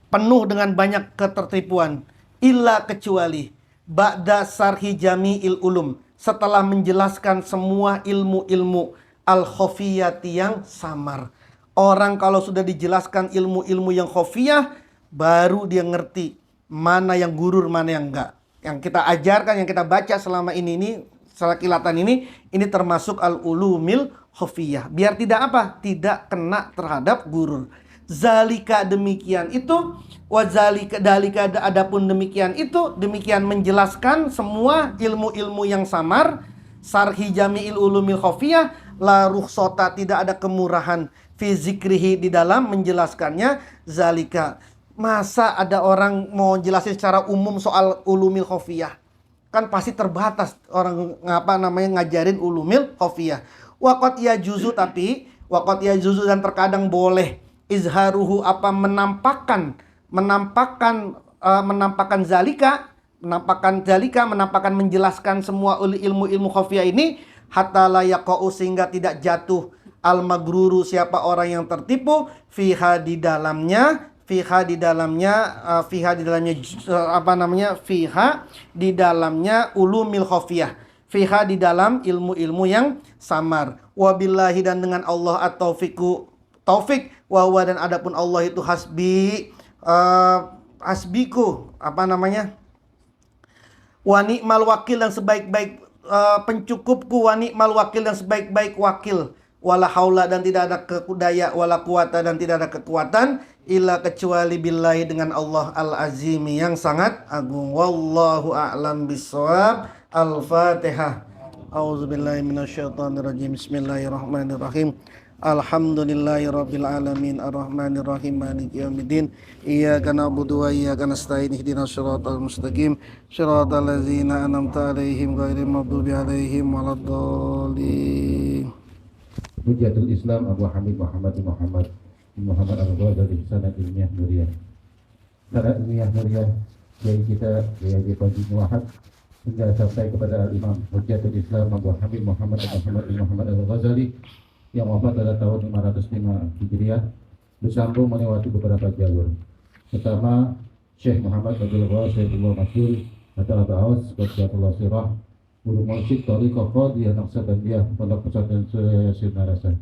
penuh dengan banyak ketertipuan. Illa, kecuali ba'da sarhi jami'il ulum, setelah menjelaskan semua ilmu-ilmu al-khofiyati, yang samar. Orang kalau sudah dijelaskan ilmu-ilmu yang khofiyah, baru dia ngerti mana yang gurur, mana yang enggak. Yang kita ajarkan, yang kita baca selama ini secara kilatan ini termasuk al-ulumil khofiyah. Biar tidak apa? Tidak kena terhadap gurur. Zalika, demikian itu, wazalika dalika, adapun demikian itu, demikian menjelaskan semua ilmu-ilmu yang samar, sarhi jami'il ulumil khofiyah, la rukhsota, tidak ada kemurahan, fi zikrihi, di dalam menjelaskannya. Zalika, masa ada orang mau jelasin secara umum soal ulumil khofiyah? Kan pasti terbatas orang ngajarin ulumil khofiyah. Waqat ya juzu, tapi waqat ya juzu, dan terkadang boleh izharuhu, menampakkan zalika, menampakkan menjelaskan semua ilmu-ilmu khofiyah ini, hatta la yaqa'u, sehingga tidak jatuh al magruru, siapa orang yang tertipu, fiha di dalamnya ulumil khofiyah, fiha di dalam ilmu-ilmu yang samar. Wabillahi, dan dengan Allah taufik, wa dan adapun Allah itu hasbiku, wa ni'mal wakil, dan sebaik-baik pencukupku, wa ni'mal wakil, dan sebaik-baik wakil. Wala haula, dan tidak ada daya, wala quwata, dan tidak ada kekuatan, illa, kecuali billahi, dengan Allah al-azimi, yang sangat agung. Wallahu a'lam bissawab. Al-Fatihah. A'udzubillahi minasyaitonirrajim. Bismillahirrahmanirrahim. Alhamdulillahirabbil alamin, arrahmanirrahim, maliki yaumiddin. Iyyaka na'budu wa iyyaka nasta'in, ihdinas shiratal mustaqim, shiratal ladzina an'amta 'alaihim ghairil maghdubi 'alaihim waladdallin. Hujatul Islam Abu Hamid Muhammad Al-Ghazali, sanad ilmiah Nuriyah. Sanad ilmiah Nuriyah dari kita dari pagi Muahad hingga sampai kepada Al-Imam Hujatul Islam Abu Hamid Muhammad Al-Ghazali yang wafat pada tahun 505 Hijriah, bersambung melewati beberapa jalur. Pertama, Syekh Muhammad Abdul Ghasaibullah Masyur atau Abaus Qadiyatullah Sirah, Guru Mursyid Tariqah Qadiyah Naqsabandiyah, Pondok Pesantren Surya Yasin Narasan.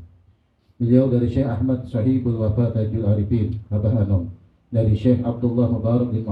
Beliau dari Syekh Ahmad Sahibul Wafa Tajul Arifin Abah Anom, dari Syekh Abdullah Mubarak bin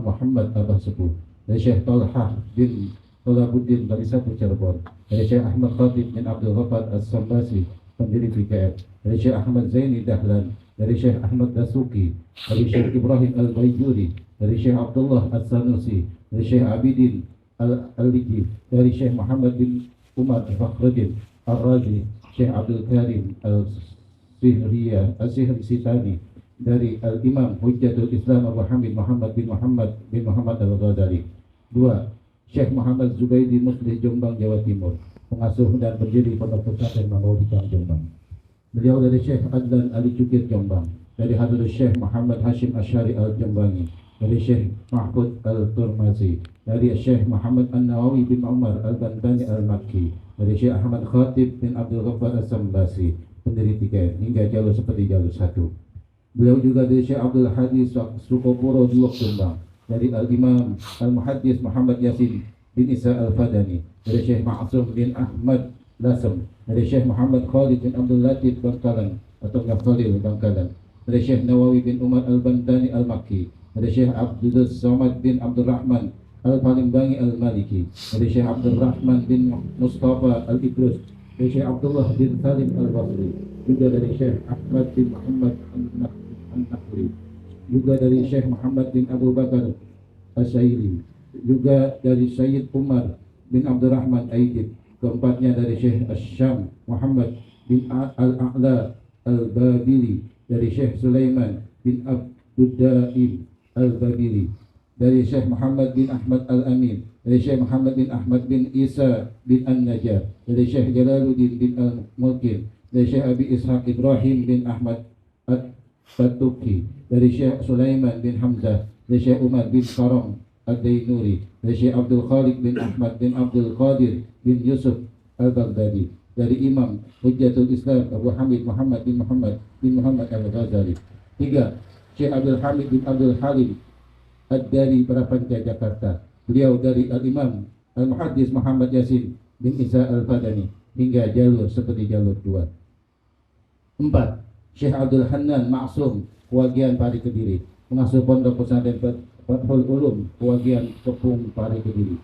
Muhammad Abah Sepuh, dari Syekh Talhah bin Tolabuddin dari Sabu Cirebon, dari Syekh Ahmad Khatib bin Abdul Ghafar As-Sambasi, pendiri PKF, dari Syekh Ahmad Zaini Dahlan, dari Syekh Ahmad Dasuki, dari Syekh Ibrahim Al-Baijuri, dari Syekh Abdullah As-Sanusi, dari Syekh Abidin Al-Liki, dari Syekh Muhammad bin Umar Fakhruddin Ar-Razi, Syekh Abdul Karim Al-Sihri Sitani, dari Al-Imam Hujjatul Islam Abu Hamid Muhammad Al-Ghazali. 2. Syekh Muhammad Zubaidi Muslih, Jombang, Jawa Timur, pengasuh dan pendiri Pondok Pesantren Maulidang, Jombang. Beliau dari Syekh Adlan Ali Cukir, Jombang, dari Hadrat Syekh Muhammad Hashim Asyari Al-Jombangi, dari Syekh Mahfud Al-Turmazi, dari Syekh Muhammad An-Nawawi bin Umar Al-Bandani Al-Makki, dari Syekh Ahmad Khatib bin Abdul Ghaffar As-Sambasi, pendiri 3 hingga jalur seperti jalur 1. Beliau juga dari Syekh Abdul Hadis Sukopuro Duok, Jombang, dari Al-Imam Al-Muhaddis Muhammad Yasin bin Isa Al-Fadani, dari Syekh Ma'asum bin Ahmad Lasem, dari Syekh Muhammad Khalid bin Abdul Latif Bangkalan atau Khalil Bangkalan, dari Syekh Nawawi bin Umar Al-Bantani Al-Makki, dari Syekh Abdul Somad bin Abdul Rahman Al-Palimbangi Al-Maliki, dari Syekh Abdul Rahman bin Mustafa Al-Idrus, dari Syekh Abdullah bin Salim Al-Basri, juga dari Syekh Ahmad bin Muhammad An-Nahri, juga dari Syekh Muhammad bin Abu Bakar Asyairi, juga dari Sayyid Umar bin Abdurrahman Aidid, keempatnya dari Syekh Asyam Muhammad bin Al-A'la Al-Babili, dari Syekh Sulaiman bin Abduddaim Al-Babili, dari Syekh Muhammad bin Ahmad Al-Amin, dari Syekh Muhammad bin Ahmad bin Isa bin An-Najjar, dari Syekh Jalaluddin bin Al-Mulkin, dari Syekh Abi Ishaq Ibrahim bin Ahmad At-Tatuki, dari Syekh Sulaiman bin Hamzah, dari Syekh Umar bin Karam Ad-Dainuri, dari Syekh Abdul Khaliq bin Ahmad bin Abdul Qadir bin Yusuf Al-Baghdadi, dari Imam Hujjatul Islam Abu Hamid Muhammad bin Muhammad Al-Ghazali. 3. Syekh Abdul Hamid bin Abdul Halim Ad-Dari Prapanca Jakarta. Beliau dari Al-Imam Al-Muhaddis Muhammad Yasin bin Isa Al-Fadani, hingga jalur seperti jalur 2. 4. Syekh Abdul Hanan Maksum, Wagian Pari Kediri, pengasuh Pondok Pesantren Fathul Ulum, Wagian Kepung Pari Kediri.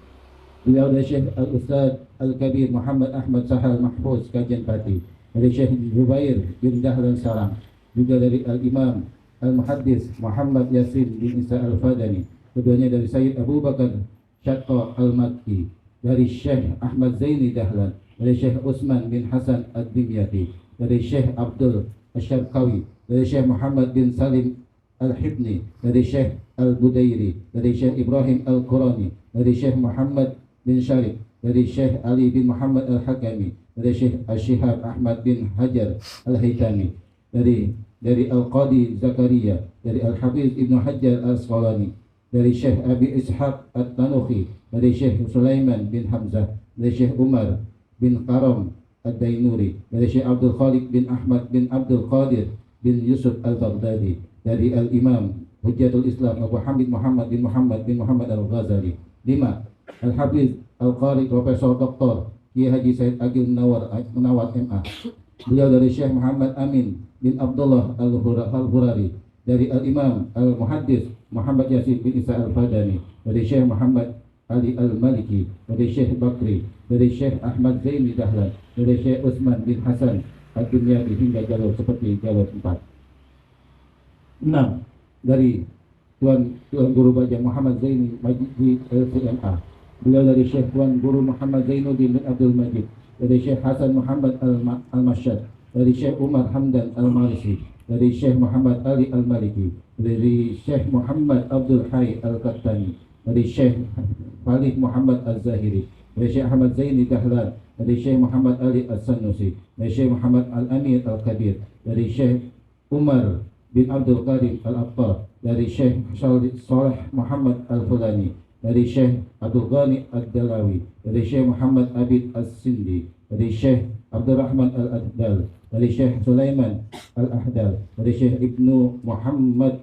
Beliau dari Syekh Al-Ustaz Al-Kabir Muhammad Ahmad Sahal Mahfuz Kajian Pati, dari Syekh Zubair bin Dahlan Sarang, juga dari Al-Imam Al-Muhaddis Muhammad Yasin bin Isa Al-Fadani, keduanya dari Sayyid Abu Bakar Syaqqa Al-Makki, dari Syekh Ahmad Zaini Dahlan, dari Syekh Utsman bin Hasan Ad-Dimyati, dari Syekh Abdul Asyarqawi, dari Syekh Muhammad bin Salim Al-Hibni, dari Syekh Al-Budairi, dari Syekh Ibrahim Al-Qurani, dari Syekh Muhammad bin Syarif, dari Syekh Ali bin Muhammad Al-Hakami, dari Syekh Asyihab Ahmad bin Hajar Al-Haytami, dari Al-Qadi Zakaria, dari Al-Hafiz Ibn Hajar Al-Asqalani, dari Syekh Abi Ishaq At-Tanuhi, dari Syekh Sulaiman bin Hamzah, dari Syekh Umar bin Karam Ad-Dainuri, dari Syekh Abdul Khaliq bin Ahmad bin Abdul Qadir bin Yusuf Al-Baghdadi, dari Al-Imam Hujjatul Islam Abu Hamid Muhammad bin Muhammad Al-Ghazali. 5. Al-Hafiz Al-Qari Profesor Dr. Kiai Haji Said Agil Munawar MA. Beliau dari Syekh Muhammad Amin bin Abdullah Al-Hurari, dari Al-Imam Al-Muhaddis Muhammad Yasin bin Isa Al-Fadani, dari Syekh Muhammad Ali Al-Maliki, dari Syekh Bakri, dari Syekh Ahmad Zaini Dahlan, dari Syekh Utsman bin Hasan Ad-Dimyati, hingga jalur seperti jalur 4. 6. Dari Tuan Guru Bajang Muhammad Zaini Majid LCMA. Beliau dari Syekh Tuan Guru Muhammad Zainuddin bin Abdul Majid, dari Syekh Hasan Muhammad Al-Masyad, dari Syekh Umar Hamdan Al-Marisi, dari Syekh Muhammad Ali Al-Maliki, dari Syekh Muhammad Abdul Hayy Al-Qattani, dari Syekh Khalid Muhammad Al-Zahiri, dari Syekh Ahmad Zaini Dahlan, dari Syekh Muhammad Ali Al-Sanusi, dari Syekh Muhammad Al-Amir Al-Kabir, dari Syekh Umar bin Abdul Karim Al-Attar, dari Syekh Saleh Muhammad Al-Fulani, dari Syekh Abdul Ghani Ad-Dalawi, dari Syekh Muhammad Abid As-Sindi, dari Syekh Abdul Rahman Al-Ahdal, dari Syekh Sulaiman Al-Ahdal, dari Syekh Ibnu Muhammad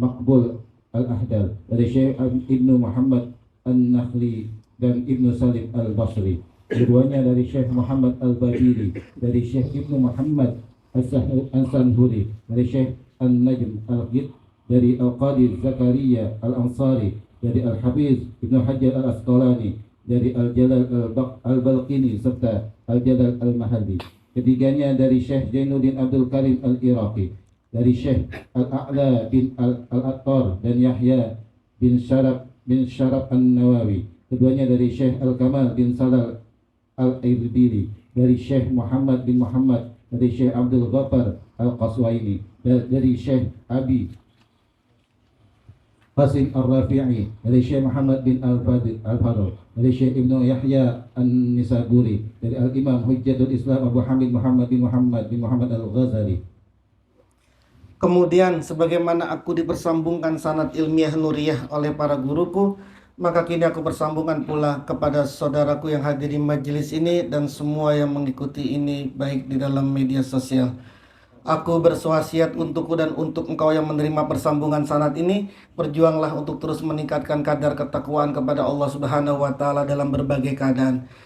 Maqbul Al-Ahdal, dari Syekh Ibnu Muhammad An-Nakhli dan Ibnu Salim Al-Basri. Keduanya dari Syekh Muhammad Al-Badiri, dari Syekh Ibnu Muhammad As-Sanhuri, dari Syekh An-Najm Al-Ghid, dari Al-Qadi Zakaria Al-Ansari, dari Al-Hafiz Ibn Hajar Al-Asqalani, dari Al-Jalal Al-Balqini, serta Al-Jalal Al-Mahalli. Ketiganya dari Syekh Jainuddin Abdul Karim Al-Iraqi, dari Syekh Al-A'la bin Al-Attar dan Yahya bin Syarab An-Nawawi. Keduanya dari Syekh Al-Kamal bin Salal Al-Irbili, dari Syekh Muhammad bin Muhammad, dari Syekh Abdul Ghaffar Al-Qaswaini, dari Syekh Abi Qasim Ar-Rafi'i, dari Syekh Muhammad bin Al-Fadl, dari Syekh Ibnu Yahya An-Nisaburi, dari Al-Imam Hujjatul Islam Abu Hamid Muhammad bin Muhammad Al-Ghazali. Kemudian sebagaimana aku dipersambungkan sanad ilmiah nuriyah oleh para guruku, maka kini aku persambungkan pula kepada saudaraku yang hadir di majelis ini dan semua yang mengikuti ini baik di dalam media sosial. Aku berwasiat untukku dan untuk engkau yang menerima persambungan sanad ini, berjuanglah untuk terus meningkatkan kadar ketakwaan kepada Allah Subhanahu wa taala dalam berbagai keadaan.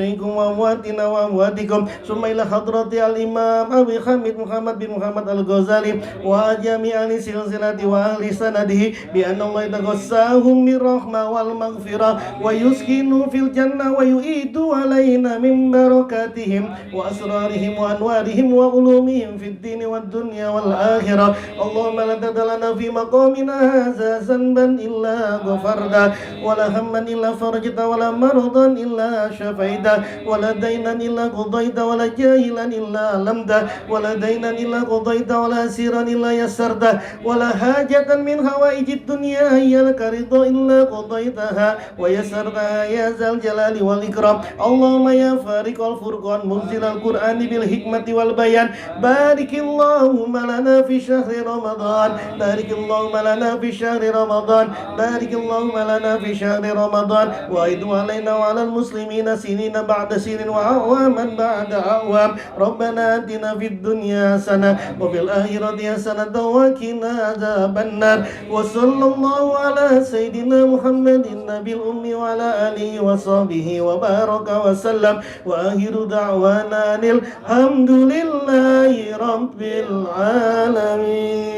محييكم وأمواتنا وأمواتكم ثم إلى حضرة الإمام أبي حميد محمد بن محمد الغزالي وجميع أهل سلسلة وأهل سنده بأن الله يتغساهم بالرحمة والمغفرة ويسكنوا في الجنة ويؤيد علينا من بركاتهم وأسرارهم وأنوارهم وعلومهم في الدين والدنيا والآخرة. اللهم لا تدع لنا في مقامنا هذا ذنبا إلا غفرته ولا هما إلا فرجته ولا مرضا إلا شفيته ولا دينا إلا قضيته ولا جاهلا إلا علمته ولا دينا إلا قضيته ولا سيرا إلا يسرته ولا حاجة من حوائج الدنيا هي لك رضا إلا قضيتها ويسرتها يا ذا الجلال والإكرام. اللهم يا فارق الفرقان منزل القرآن بالحكمة والبيان بارك اللهم لنا في شهر رمضان بارك اللهم لنا في شهر رمضان بارك اللهم لنا في شهر رمضان وأعد علينا وعلى المسلمين سنين بعد سنين وأعواما بعد أعوام. ربنا آتنا في الدنيا حسنة وفي الآخرة حسنة وقنا عذاب النار. وصلى الله على سيدنا محمد النبي الأمي وعلى آله وصحبه وبارك وسلم وآخر دعوانا الحمد لله رب العالمين.